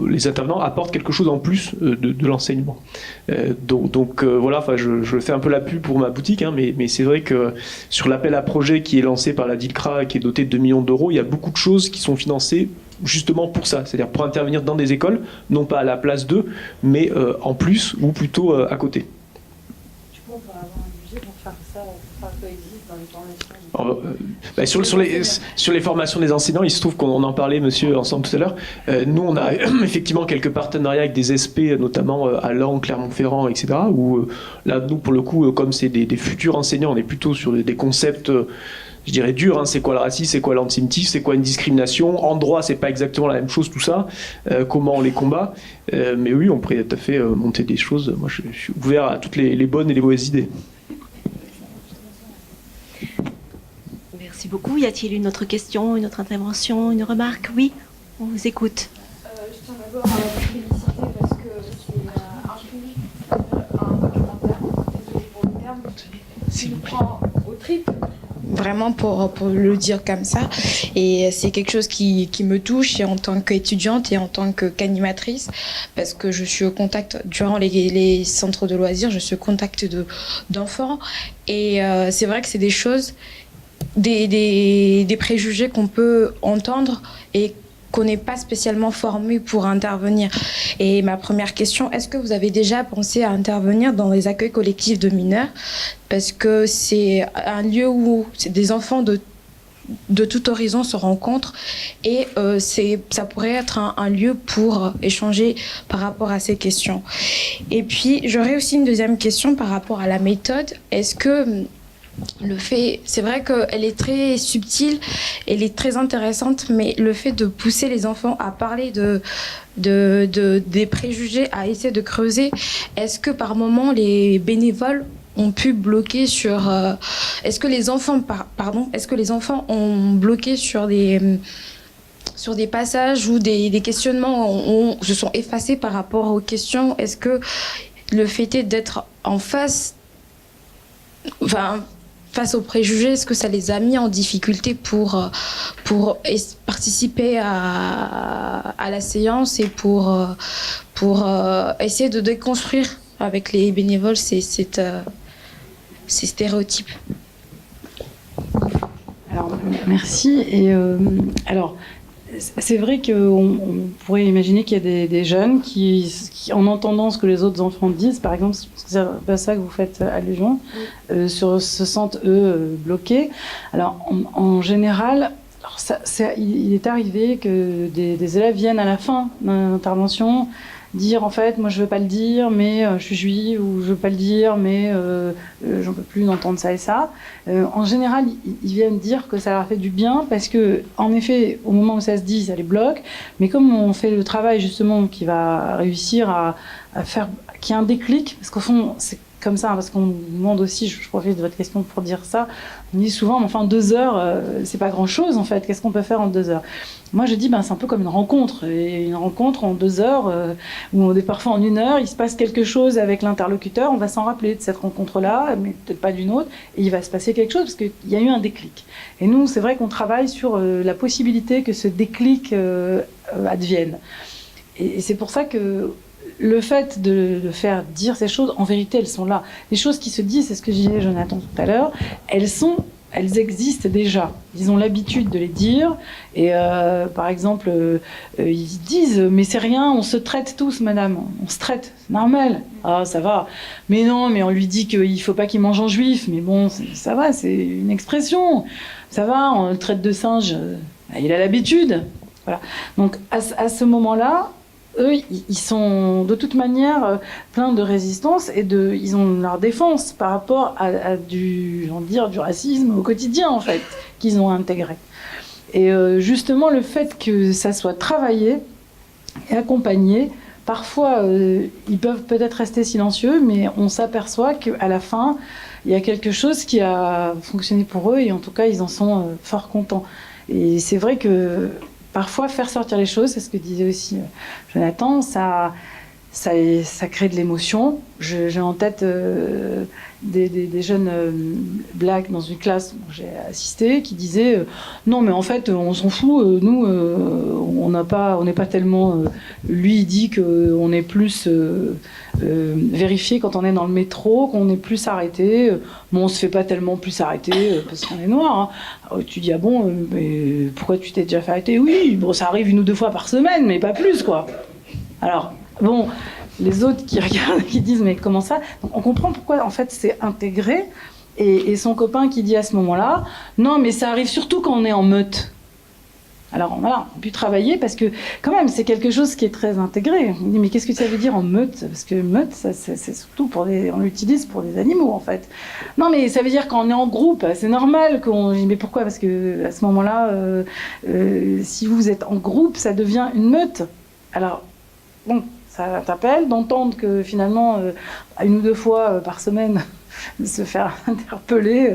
les intervenants apportent quelque chose en plus de l'enseignement. Donc voilà, je fais un peu la pub pour ma boutique, mais c'est vrai que sur l'appel à projet qui est lancé par la DILCRA et qui est doté de 2 millions d'euros, il y a beaucoup de choses qui sont financées justement pour ça, c'est-à-dire pour intervenir dans des écoles, non pas à la place d'eux, mais en plus ou plutôt à côté. Du coup, on peut avoir un budget pour faire ça coexiste dans les formations. Sur les formations des enseignants, il se trouve qu'on en parlait, monsieur, ensemble tout à l'heure. Nous, on a effectivement quelques partenariats avec des SP, notamment à Laon, Clermont-Ferrand, etc. Où là, nous, pour le coup, comme c'est des futurs enseignants, on est plutôt sur des concepts, je dirais, durs. Hein. C'est quoi le racisme, c'est quoi l'antisémitisme, c'est quoi une discrimination. En droit, c'est pas exactement la même chose, tout ça. Comment on les combat. Mais oui, on pourrait tout à fait monter des choses. Moi, je suis ouvert à toutes les bonnes et les mauvaises idées. Merci beaucoup. Y a-t-il une autre question, une autre intervention, une remarque? Oui, on vous écoute. Je tiens d'abord à vous féliciter parce que c'est un documentaire, désolé pour le terme, qui nous prend au trip. Vraiment pour le dire comme ça. Et c'est quelque chose qui me touche et en tant qu'étudiante et en tant qu'animatrice, parce que je suis au contact, durant les centres de loisirs, je suis au contact d'enfants. Et c'est vrai que c'est des choses, des préjugés qu'on peut entendre et qu'on n'est pas spécialement formé pour intervenir. Et ma première question, est-ce que vous avez déjà pensé à intervenir dans les accueils collectifs de mineurs? Parce que c'est un lieu où des enfants de tout horizon se rencontrent et ça pourrait être un lieu pour échanger par rapport à ces questions. Et puis, j'aurais aussi une deuxième question par rapport à la méthode. Est-ce que c'est vrai qu'elle est très subtile, elle est très intéressante, mais le fait de pousser les enfants à parler des préjugés, à essayer de creuser, est-ce que par moment les bénévoles ont pu bloquer sur... est-ce que les enfants ont bloqué sur des passages où des questionnements se sont effacés par rapport aux questions? Est-ce que le fait d'être en face... face aux préjugés, est-ce que ça les a mis en difficulté pour participer à la séance et pour essayer de déconstruire avec les bénévoles ces stéréotypes? Alors, merci. Et alors, c'est vrai qu'on pourrait imaginer qu'il y a des jeunes qui, en entendant ce que les autres enfants disent, par exemple, c'est pas ça que vous faites allusion, se sentent, eux, bloqués. Alors, en général, il est arrivé que des élèves viennent à la fin d'une intervention dire en fait moi je veux pas le dire mais je suis juive, ou je veux pas le dire mais j'en peux plus d'entendre ça et ça. En général ils viennent dire que ça leur fait du bien parce que en effet au moment où ça se dit ça les bloque, mais comme on fait le travail justement qui va réussir à faire qu'il y ait un déclic, parce qu'au fond c'est comme ça, parce qu'on nous demande aussi, je profite de votre question pour dire ça, on dit souvent, mais enfin 2 heures, c'est pas grand-chose en fait, qu'est-ce qu'on peut faire en 2 heures? Moi je dis, c'est un peu comme une rencontre, et une rencontre en 2 heures, ou parfois en 1 heure, il se passe quelque chose avec l'interlocuteur, on va s'en rappeler de cette rencontre-là, mais peut-être pas d'une autre, et il va se passer quelque chose, parce qu'il y a eu un déclic. Et nous, c'est vrai qu'on travaille sur la possibilité que ce déclic advienne. Et c'est pour ça que le fait de faire dire ces choses, en vérité, elles sont là. Les choses qui se disent, c'est ce que disait Jonathan tout à l'heure, elles existent déjà. Ils ont l'habitude de les dire. Et par exemple, ils disent, mais c'est rien, on se traite tous, madame. On se traite, c'est normal. Ah, ça va. Mais non, mais on lui dit qu'il ne faut pas qu'il mange en juif. Mais bon, ça va, c'est une expression. Ça va, on le traite de singe. Il a l'habitude. Voilà. Donc, à ce moment-là, eux, ils sont de toute manière pleins de résistance et ils ont leur défense par rapport à du racisme au quotidien, en fait, qu'ils ont intégré. Et justement, le fait que ça soit travaillé et accompagné, parfois, ils peuvent peut-être rester silencieux, mais on s'aperçoit qu'à la fin, il y a quelque chose qui a fonctionné pour eux et en tout cas, ils en sont fort contents. Et c'est vrai que parfois, faire sortir les choses, c'est ce que disait aussi Jonathan, ça crée de l'émotion. J'ai en tête des jeunes blacks dans une classe où j'ai assisté qui disaient non, mais en fait, on s'en fout, nous, on n'est pas tellement. Lui, il dit qu'on est plus vérifié quand on est dans le métro, qu'on est plus arrêté. Mais on se fait pas tellement plus arrêter parce qu'on est noir. Hein. Alors, tu dis, ah bon, mais pourquoi tu t'es déjà fait arrêter? Oui, bon, ça arrive 1 ou 2 fois par semaine, mais pas plus, quoi. Alors, bon, les autres qui regardent, qui disent, mais comment ça? Donc, on comprend pourquoi, en fait, c'est intégré. Et son copain qui dit à ce moment-là, non, mais ça arrive surtout quand on est en meute. Alors voilà, on a pu travailler parce que quand même c'est quelque chose qui est très intégré. On dit mais qu'est-ce que ça veut dire en meute? Parce que meute, c'est surtout on l'utilise pour des animaux en fait. Non mais ça veut dire quand on est en groupe, c'est normal qu'on. Mais pourquoi? Parce que à ce moment-là, si vous êtes en groupe, ça devient une meute. Alors bon, ça t'appelle d'entendre que finalement, une ou deux fois par semaine, se faire interpeller,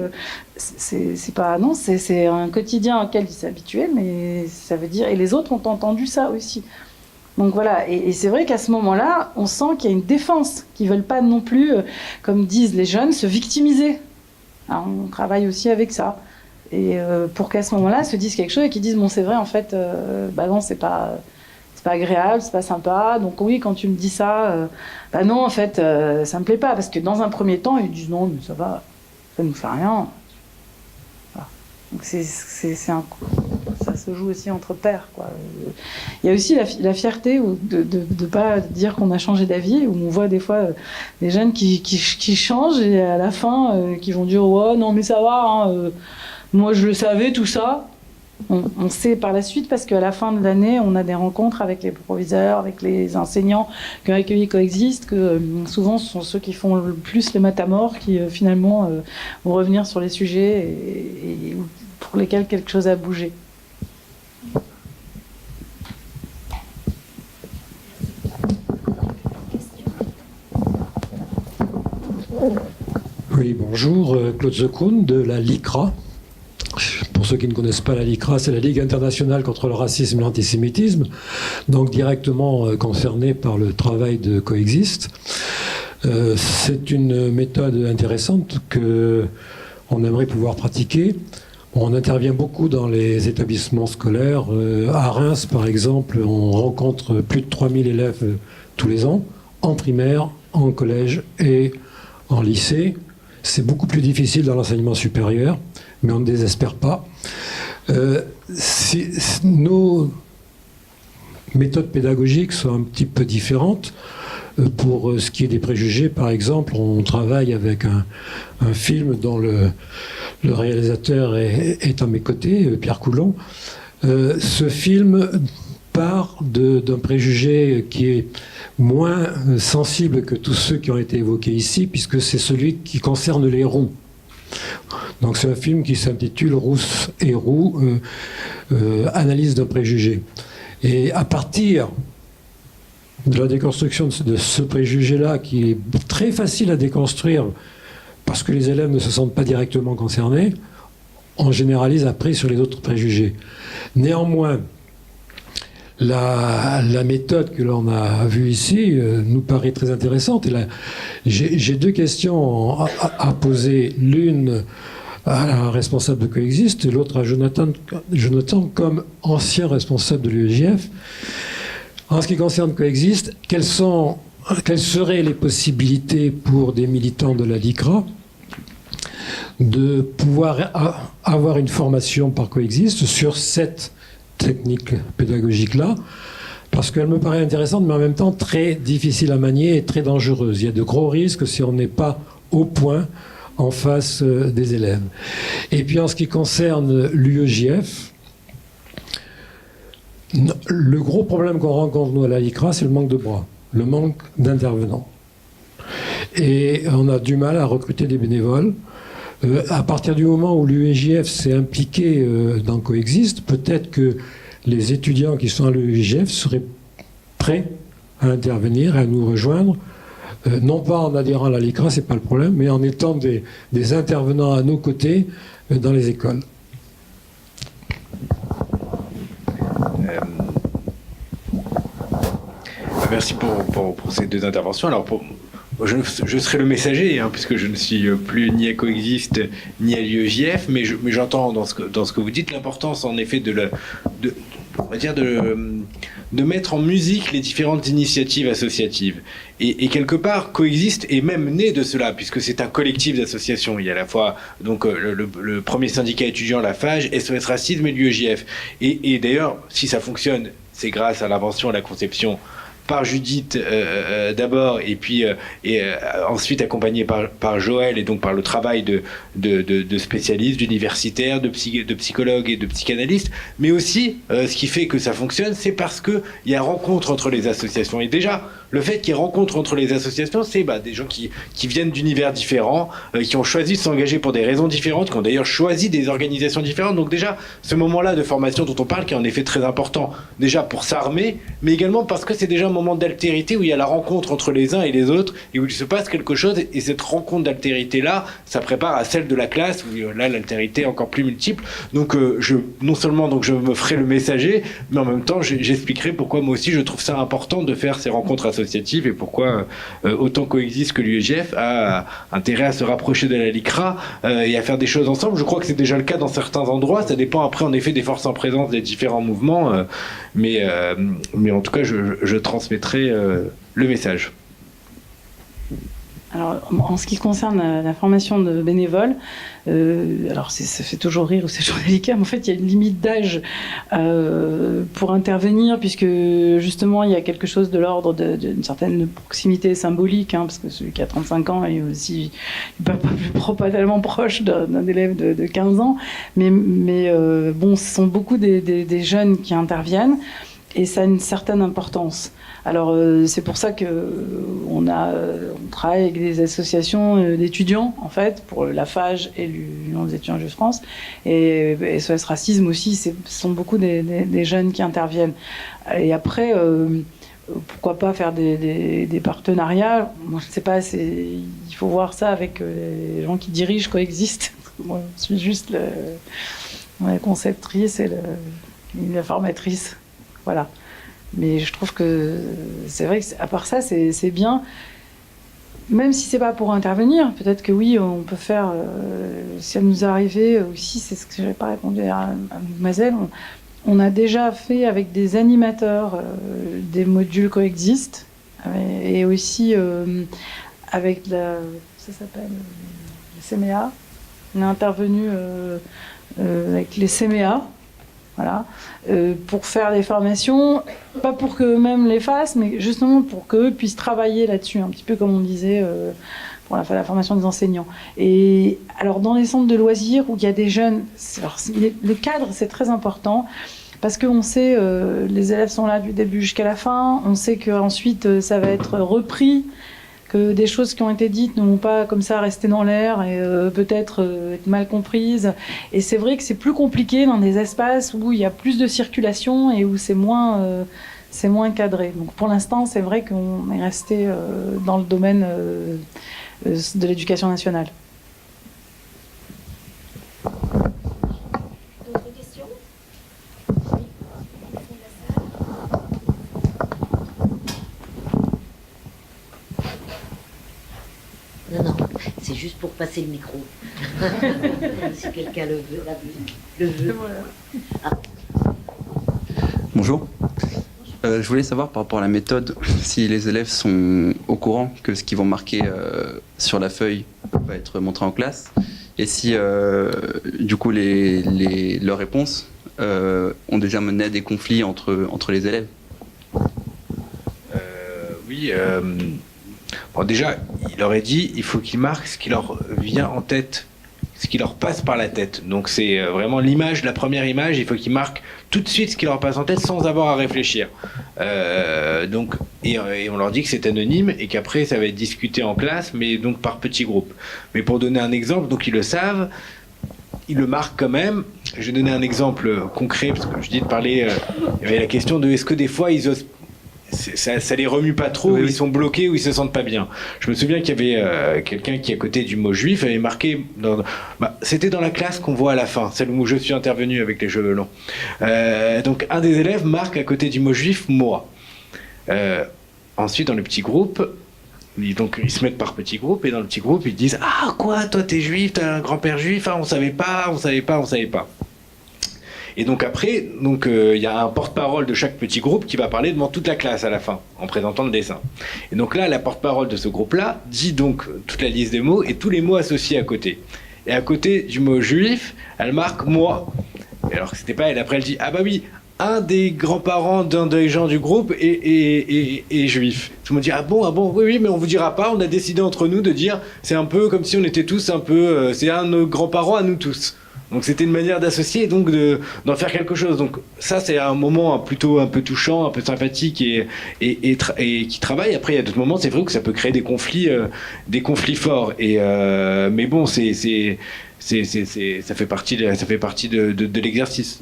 c'est pas non, c'est un quotidien auquel il s'est habitué, mais ça veut dire et les autres ont entendu ça aussi. Donc voilà, et c'est vrai qu'à ce moment-là, on sent qu'il y a une défense, qu'ils veulent pas non plus, comme disent les jeunes, se victimiser. Alors, on travaille aussi avec ça, et pour qu'à ce moment-là, se disent quelque chose et qu'ils disent bon c'est vrai en fait, bah non c'est pas agréable, c'est pas sympa, donc oui quand tu me dis ça, bah non en fait ça me plaît pas, parce que dans un premier temps ils disent non mais ça va, ça nous fait rien. Voilà. Donc ça se joue aussi entre pairs quoi. Il y a aussi la fierté de pas dire qu'on a changé d'avis, où on voit des fois des jeunes qui changent et à la fin qui vont dire ouais non mais ça va, hein, moi je le savais tout ça. On sait par la suite parce qu'à la fin de l'année, on a des rencontres avec les proviseurs, avec les enseignants qui ont accueilli Coexiste, que souvent ce sont ceux qui font le plus les matamores qui finalement vont revenir sur les sujets et pour lesquels quelque chose a bougé. Oui, bonjour, Claude Zekoun de la LICRA. Pour ceux qui ne connaissent pas la LICRA, c'est la Ligue internationale contre le racisme et l'antisémitisme, donc directement concernée par le travail de Coexiste. C'est une méthode intéressante qu'on aimerait pouvoir pratiquer. On intervient beaucoup dans les établissements scolaires. À Reims, par exemple, on rencontre plus de 3000 élèves tous les ans, en primaire, en collège et en lycée. C'est beaucoup plus difficile dans l'enseignement supérieur, mais on ne désespère pas. Nos méthodes pédagogiques sont un petit peu différentes. Pour ce qui est des préjugés, par exemple, on travaille avec un film dont le réalisateur est à mes côtés, Pierre Coulon. Ce film part d'un préjugé qui est moins sensible que tous ceux qui ont été évoqués ici, puisque c'est celui qui concerne les roux. Donc c'est un film qui s'intitule Rousse et roux, analyse d'un préjugé. Et à partir de la déconstruction de ce préjugé-là, qui est très facile à déconstruire parce que les élèves ne se sentent pas directement concernés, on généralise après sur les autres préjugés. Néanmoins, la méthode que l'on a vue ici nous paraît très intéressante. Et j'ai deux questions à poser. L'une à la responsable de Coexiste et l'autre à Jonathan comme ancien responsable de l'UEJF. En ce qui concerne Coexiste, quelles seraient les possibilités pour des militants de la LICRA de pouvoir avoir une formation par Coexiste sur cette technique pédagogique-là, parce qu'elle me paraît intéressante, mais en même temps très difficile à manier et très dangereuse. Il y a de gros risques si on n'est pas au point en face des élèves. Et puis en ce qui concerne l'UEJF, le gros problème qu'on rencontre, nous, à la LICRA, c'est le manque de bras, le manque d'intervenants. Et on a du mal à recruter des bénévoles. À partir du moment où l'UEJF s'est impliqué dans Coexiste, peut-être que les étudiants qui sont à l'UEJF seraient prêts à intervenir et à nous rejoindre, non pas en adhérant à la LICRA, c'est pas le problème, mais en étant des intervenants à nos côtés dans les écoles. Merci pour ces deux interventions. Alors, je serai le messager, hein, puisque je ne suis plus ni à Coexiste ni à l'UEJF, mais j'entends dans ce que vous dites l'importance, en effet, de mettre en musique les différentes initiatives associatives. Et quelque part, Coexiste est même né de cela, puisque c'est un collectif d'associations. Il y a à la fois donc, le premier syndicat étudiant, la FAGE, SOS Racisme et l'UEJF. Et d'ailleurs, si ça fonctionne, c'est grâce à l'invention et à la conception par Judith d'abord, et puis ensuite accompagné par Joël, et donc par le travail de spécialistes, d'universitaires, de psychologues et de psychanalystes, mais aussi ce qui fait que ça fonctionne, c'est parce qu'il y a rencontre entre les associations. Et déjà, le fait qu'il y ait rencontre entre les associations, c'est des gens qui viennent d'univers différents, qui ont choisi de s'engager pour des raisons différentes, qui ont d'ailleurs choisi des organisations différentes. Donc déjà, ce moment-là de formation dont on parle, qui est en effet très important, déjà pour s'armer, mais également parce que c'est déjà un moment d'altérité où il y a la rencontre entre les uns et les autres, et où il se passe quelque chose, et cette rencontre d'altérité-là, ça prépare à celle de la classe, où là, l'altérité est encore plus multiple. Donc non seulement je me ferai le messager, mais en même temps, j'expliquerai pourquoi moi aussi je trouve ça important de faire ces rencontres associatives, et pourquoi autant Coexiste que l'UEJF a intérêt à se rapprocher de la LICRA et à faire des choses ensemble. Je crois que c'est déjà le cas dans certains endroits, ça dépend après en effet des forces en présence des différents mouvements, mais en tout cas je transmettrai le message. Alors, en ce qui concerne la formation de bénévoles, alors ça fait toujours rire ou c'est toujours délicat, mais en fait il y a une limite d'âge pour intervenir, puisque justement il y a quelque chose de l'ordre d'une certaine proximité symbolique, parce que celui qui a 35 ans est aussi pas tellement proche d'un élève de 15 ans, mais bon, ce sont beaucoup des jeunes qui interviennent, et ça a une certaine importance. Alors c'est pour ça qu'on travaille avec des associations d'étudiants, en fait, pour la FAGE et l'Union des étudiants de France, et SOS Racisme aussi, ce sont beaucoup des jeunes qui interviennent. Et après, pourquoi pas faire des partenariats? Moi, je ne sais pas, il faut voir ça avec les gens qui dirigent Coexiste. Moi, je suis juste la conceptrice et la formatrice. Voilà. Mais je trouve que c'est vrai qu'à part ça, c'est bien. Même si c'est pas pour intervenir, peut-être que oui, on peut faire. Si elle nous est arrivée aussi, c'est ce que j'avais pas répondu à Mademoiselle. On a déjà fait avec des animateurs des modules Coexiste, et aussi avec ça s'appelle les CMEA. On est intervenu avec les CMEA. Voilà, pour faire des formations, pas pour qu'eux-mêmes les fassent, mais justement pour qu'eux puissent travailler là-dessus, un petit peu comme on disait pour la formation des enseignants. Et alors dans les centres de loisirs où il y a des jeunes, le cadre c'est très important, parce qu'on sait les élèves sont là du début jusqu'à la fin, on sait qu'ensuite ça va être repris, que des choses qui ont été dites ne vont pas comme ça rester dans l'air et peut-être être mal comprises. Et c'est vrai que c'est plus compliqué dans des espaces où il y a plus de circulation et où c'est moins cadré. Donc pour l'instant, c'est vrai qu'on est resté dans le domaine de l'éducation nationale. D'autres questions ? Non, c'est juste pour passer le micro. Si quelqu'un le veut. Ah. Bonjour. Je voulais savoir par rapport à la méthode, si les élèves sont au courant que ce qu'ils vont marquer sur la feuille va être montré en classe, et si du coup leurs réponses ont déjà mené à des conflits entre les élèves. Oui. Bon, déjà, il leur est dit, il faut qu'ils marquent ce qui leur vient en tête, ce qui leur passe par la tête. Donc c'est vraiment l'image, la première image, il faut qu'ils marquent tout de suite ce qui leur passe en tête sans avoir à réfléchir. Et on leur dit que c'est anonyme et qu'après ça va être discuté en classe, mais donc par petits groupes. Mais pour donner un exemple, donc ils le savent, ils le marquent quand même. Je vais donner un exemple concret, parce que je dis de parler, il y avait la question de est-ce que des fois ils osent. Ça les remue pas trop, oui. Ils sont bloqués ou ils se sentent pas bien. Je me souviens qu'il y avait quelqu'un qui, à côté du mot juif, avait marqué. C'était dans la classe qu'on voit à la fin, celle où je suis intervenu avec les cheveux longs. Donc un des élèves marque à côté du mot juif moi. Ensuite, dans le petit groupe, donc ils se mettent par petits groupes, et dans le petit groupe, ils disent ah quoi, toi t'es juif, t'as un grand-père juif, on savait pas. Et donc après, il y a un porte-parole de chaque petit groupe qui va parler devant toute la classe à la fin, en présentant le dessin. Et donc là, la porte-parole de ce groupe-là dit donc toute la liste des mots et tous les mots associés à côté. Et à côté du mot juif, elle marque moi. Et alors que c'était pas elle, après elle dit ah bah oui, un des grands-parents d'un des gens du groupe est juif. Je me dis, ah bon, oui, mais on vous dira pas, on a décidé entre nous de dire, c'est un peu comme si on était tous un peu, c'est un de nos grands-parents à nous tous. Donc c'était une manière d'associer et donc d'en faire quelque chose. Donc ça, c'est un moment plutôt un peu touchant, un peu sympathique et qui travaille. Après, il y a d'autres moments, c'est vrai que ça peut créer des conflits forts. Mais bon, ça fait partie de l'exercice.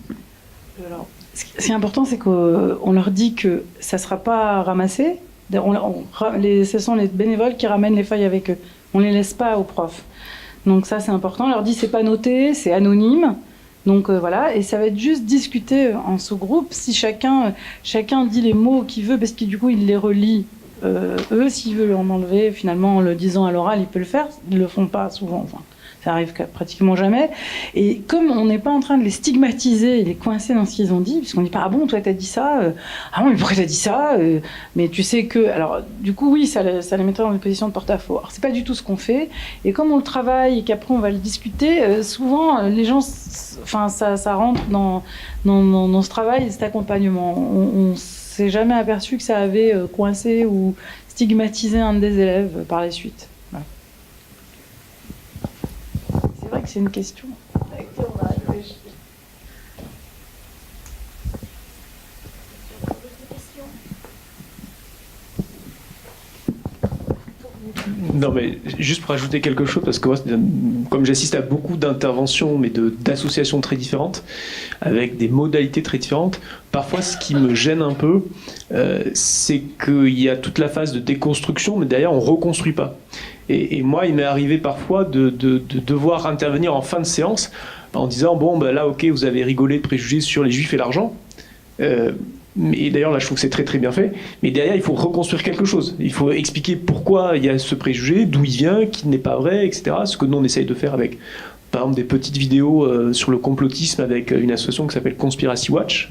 Alors, ce qui est important, c'est qu'on leur dit que ça ne sera pas ramassé. Ce sont les bénévoles qui ramènent les feuilles avec eux. On ne les laisse pas aux profs. Donc ça, c'est important. On leur dit c'est pas noté, c'est anonyme. Donc voilà, et ça va être juste discuté en sous-groupe. Si chacun dit les mots qu'il veut, parce que du coup, il les relie eux. S'il veut en enlever, finalement, en le disant à l'oral, il peut le faire. Ils ne le font pas souvent. Enfin, ça arrive pratiquement jamais. Et comme on n'est pas en train de les stigmatiser et les coincer dans ce qu'ils ont dit, puisqu'on dit pas, ah bon, toi t'as dit ça, ah bon, mais pourquoi t'as dit ça, mais tu sais que... Alors, du coup, oui, ça les mettrait dans une position de porte-à-faux. Alors, c'est pas du tout ce qu'on fait. Et comme on le travaille et qu'après on va le discuter, souvent, les gens... Enfin, ça rentre dans ce travail et cet accompagnement. On s'est jamais aperçu que ça avait coincé ou stigmatisé un des élèves par la suite. Voilà. C'est vrai que c'est une question. Non, mais juste pour ajouter quelque chose, parce que moi, comme j'assiste à beaucoup d'interventions, mais d'associations très différentes, avec des modalités très différentes, parfois ce qui me gêne un peu, c'est qu'il y a toute la phase de déconstruction, mais derrière on ne reconstruit pas. Et moi, il m'est arrivé parfois de devoir intervenir en fin de séance en disant, bon, ben là, ok, vous avez rigolé de préjugés sur les juifs et l'argent. Et d'ailleurs, là, je trouve que c'est très très bien fait. Mais derrière, il faut reconstruire quelque chose. Il faut expliquer pourquoi il y a ce préjugé, d'où il vient, qui n'est pas vrai, etc. Ce que nous, on essaye de faire avec, par exemple, des petites vidéos sur le complotisme avec une association qui s'appelle Conspiracy Watch,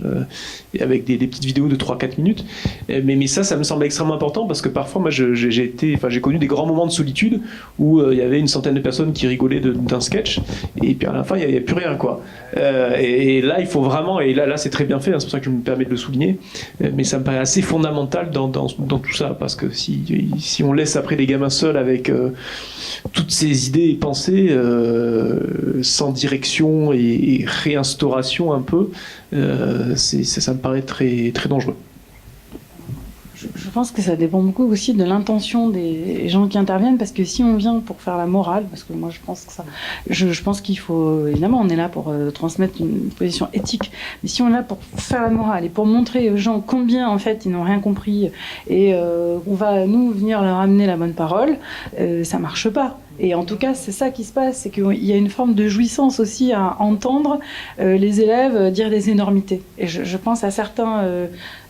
et avec des petites vidéos de 3-4 minutes. Mais ça me semble extrêmement important parce que parfois, moi, j'ai connu des grands moments de solitude où il y avait une centaine de personnes qui rigolaient d'un sketch, et puis à la fin, il n'y a plus rien, quoi. Et là, il faut vraiment, et là c'est très bien fait, hein, c'est pour ça que je me permets de le souligner, mais ça me paraît assez fondamental dans tout ça, parce que si on laisse après les gamins seuls avec toutes ces idées et pensées, sans direction et réinstauration un peu, ça me paraît très, très dangereux. Je pense que ça dépend beaucoup aussi de l'intention des gens qui interviennent, parce que si on vient pour faire la morale, parce que moi je pense que je pense qu'il faut, évidemment on est là pour transmettre une position éthique, mais si on est là pour faire la morale et pour montrer aux gens combien en fait ils n'ont rien compris et on va nous venir leur amener la bonne parole, ça marche pas. Et en tout cas, c'est ça qui se passe, c'est qu'il y a une forme de jouissance aussi à entendre les élèves dire des énormités. Et je pense à certains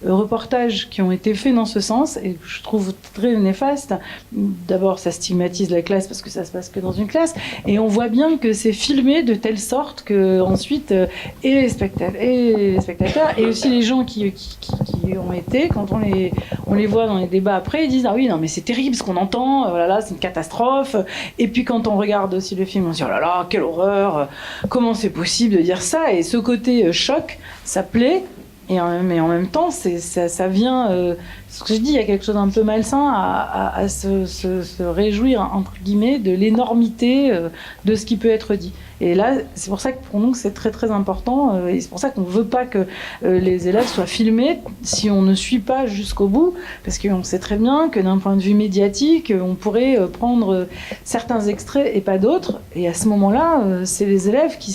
reportages qui ont été faits dans ce sens, et je trouve très néfaste. D'abord, ça stigmatise la classe parce que ça se passe que dans une classe, et on voit bien que c'est filmé de telle sorte que ensuite, et les spectateurs, et aussi les gens qui ont été, quand on les voit dans les débats après, ils disent ah oui, non mais c'est terrible ce qu'on entend, oh là là, c'est une catastrophe. Et puis quand on regarde aussi le film, on se dit oh là là, quelle horreur, comment c'est possible de dire ça. Et ce côté choc, ça plaît, mais en même temps, ça vient, ce que je dis, il y a quelque chose d'un peu malsain à se réjouir, entre guillemets, de l'énormité de ce qui peut être dit. Et là, c'est pour ça que pour nous, c'est très très important, et c'est pour ça qu'on ne veut pas que les élèves soient filmés si on ne suit pas jusqu'au bout, parce qu'on sait très bien que d'un point de vue médiatique, on pourrait prendre certains extraits et pas d'autres, et à ce moment-là, c'est les élèves qui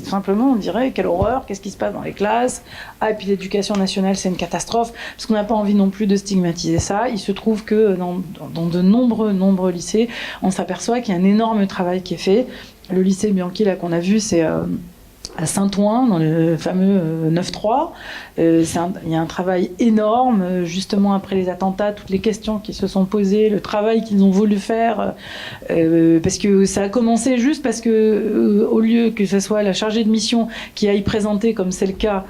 simplement, on dirait, quelle horreur, qu'est-ce qui se passe dans les classes, ah, et puis l'éducation nationale, c'est une catastrophe, parce qu'on n'a pas envie non plus de stigmatiser ça. Il se trouve que dans de nombreux lycées, on s'aperçoit qu'il y a un énorme travail qui est fait. Le lycée Bianchi, là, qu'on a vu, c'est à Saint-Ouen, dans le fameux 9-3. Il y a un travail énorme, justement après les attentats, toutes les questions qui se sont posées, le travail qu'ils ont voulu faire, parce que ça a commencé juste parce que, au lieu que ce soit la chargée de mission qui aille présenter, comme c'est le cas,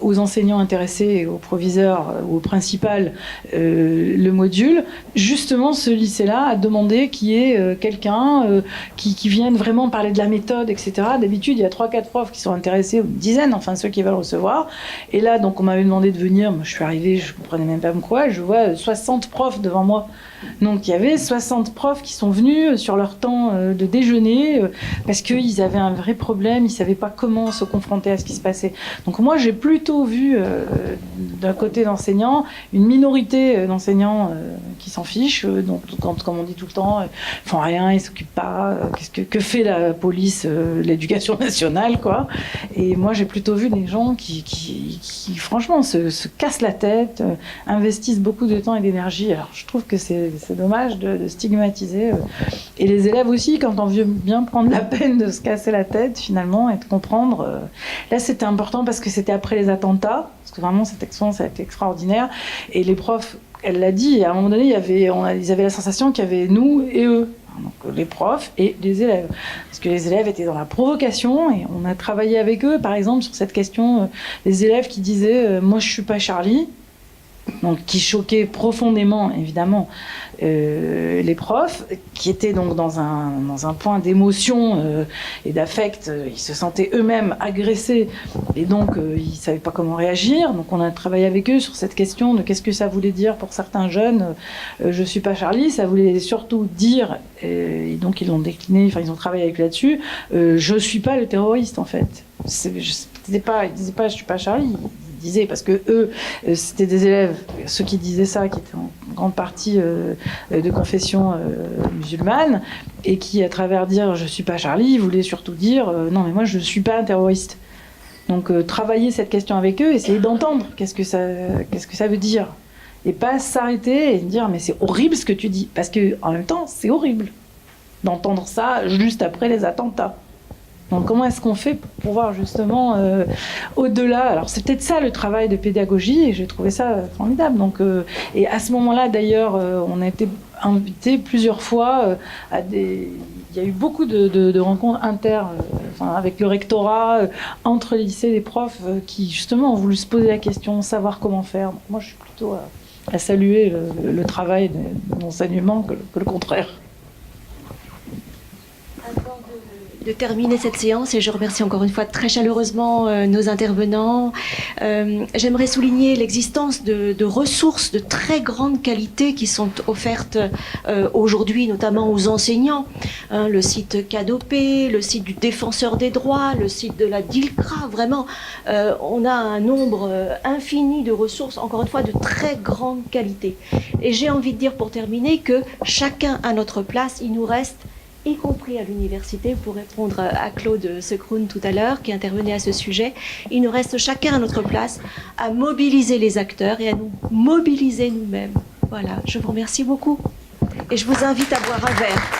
aux enseignants intéressés, aux proviseurs ou au principal, le module, justement ce lycée-là a demandé qu'il y ait quelqu'un qui vienne vraiment parler de la méthode, etc. D'habitude, il y a 3-4 profs profs qui sont intéressés, ou une dizaine, enfin ceux qui veulent recevoir. Et là, donc on m'avait demandé de venir, moi je suis arrivée, je ne comprenais même pas quoi, je vois 60 profs devant moi. Donc il y avait 60 profs qui sont venus sur leur temps de déjeuner parce qu'ils avaient un vrai problème, ils ne savaient pas comment se confronter à ce qui se passait. Donc moi j'ai plutôt vu d'un côté d'enseignants une minorité d'enseignants qui s'en fichent, donc comme on dit tout le temps, ils font rien, ils ne s'occupent pas, que fait la police, l'éducation nationale, quoi. Et moi j'ai plutôt vu des gens qui franchement se cassent la tête, investissent beaucoup de temps et d'énergie. Alors je trouve que c'est dommage de stigmatiser. Et les élèves aussi, quand on veut bien prendre la peine de se casser la tête, finalement, et de comprendre. Là, c'était important parce que c'était après les attentats, parce que vraiment, cette expérience a été extraordinaire. Et les profs, elle l'a dit, à un moment donné, ils avaient la sensation qu'il y avait nous et eux. Donc les profs et les élèves. Parce que les élèves étaient dans la provocation et on a travaillé avec eux, par exemple, sur cette question, les élèves qui disaient « moi, je ne suis pas Charlie ». Donc, qui choquait profondément, évidemment, les profs, qui étaient donc dans un point d'émotion et d'affect. Ils se sentaient eux-mêmes agressés et donc ils ne savaient pas comment réagir. Donc on a travaillé avec eux sur cette question de qu'est-ce que ça voulait dire pour certains jeunes. Je ne suis pas Charlie, ça voulait surtout dire, et donc ils l'ont décliné, enfin ils ont travaillé avec là-dessus, je ne suis pas le terroriste en fait. Ils ne disaient pas je ne suis pas Charlie. Disaient, parce que eux, c'était des élèves, ceux qui disaient ça, qui étaient en grande partie de confession musulmane, et qui, à travers dire « je suis pas Charlie », voulaient surtout dire « non, mais moi, je suis pas un terroriste ». Donc, travailler cette question avec eux, essayer d'entendre qu'est-ce que ça veut dire. Et pas s'arrêter et dire « mais c'est horrible ce que tu dis », parce qu'en même temps, c'est horrible d'entendre ça juste après les attentats. Donc comment est-ce qu'on fait pour pouvoir justement au-delà, alors c'est peut-être ça le travail de pédagogie et j'ai trouvé ça formidable. Donc, et à ce moment-là d'ailleurs on a été invité plusieurs fois il y a eu beaucoup de rencontres avec le rectorat, entre les lycées et les profs qui justement ont voulu se poser la question, savoir comment faire. Donc, moi je suis plutôt à saluer le travail de l'enseignement que le contraire. De terminer cette séance et je remercie encore une fois très chaleureusement nos intervenants. J'aimerais souligner l'existence de ressources de très grande qualité qui sont offertes aujourd'hui, notamment aux enseignants. Le site Cadopé, le site du Défenseur des droits, le site de la DILCRA. Vraiment, on a un nombre infini de ressources, encore une fois, de très grande qualité. Et j'ai envie de dire pour terminer que chacun à notre place, il nous reste, y compris à l'université, pour répondre à Claude Secroun tout à l'heure, qui intervenait à ce sujet, il nous reste chacun à notre place à mobiliser les acteurs et à nous mobiliser nous-mêmes. Voilà, je vous remercie beaucoup et je vous invite à boire un verre.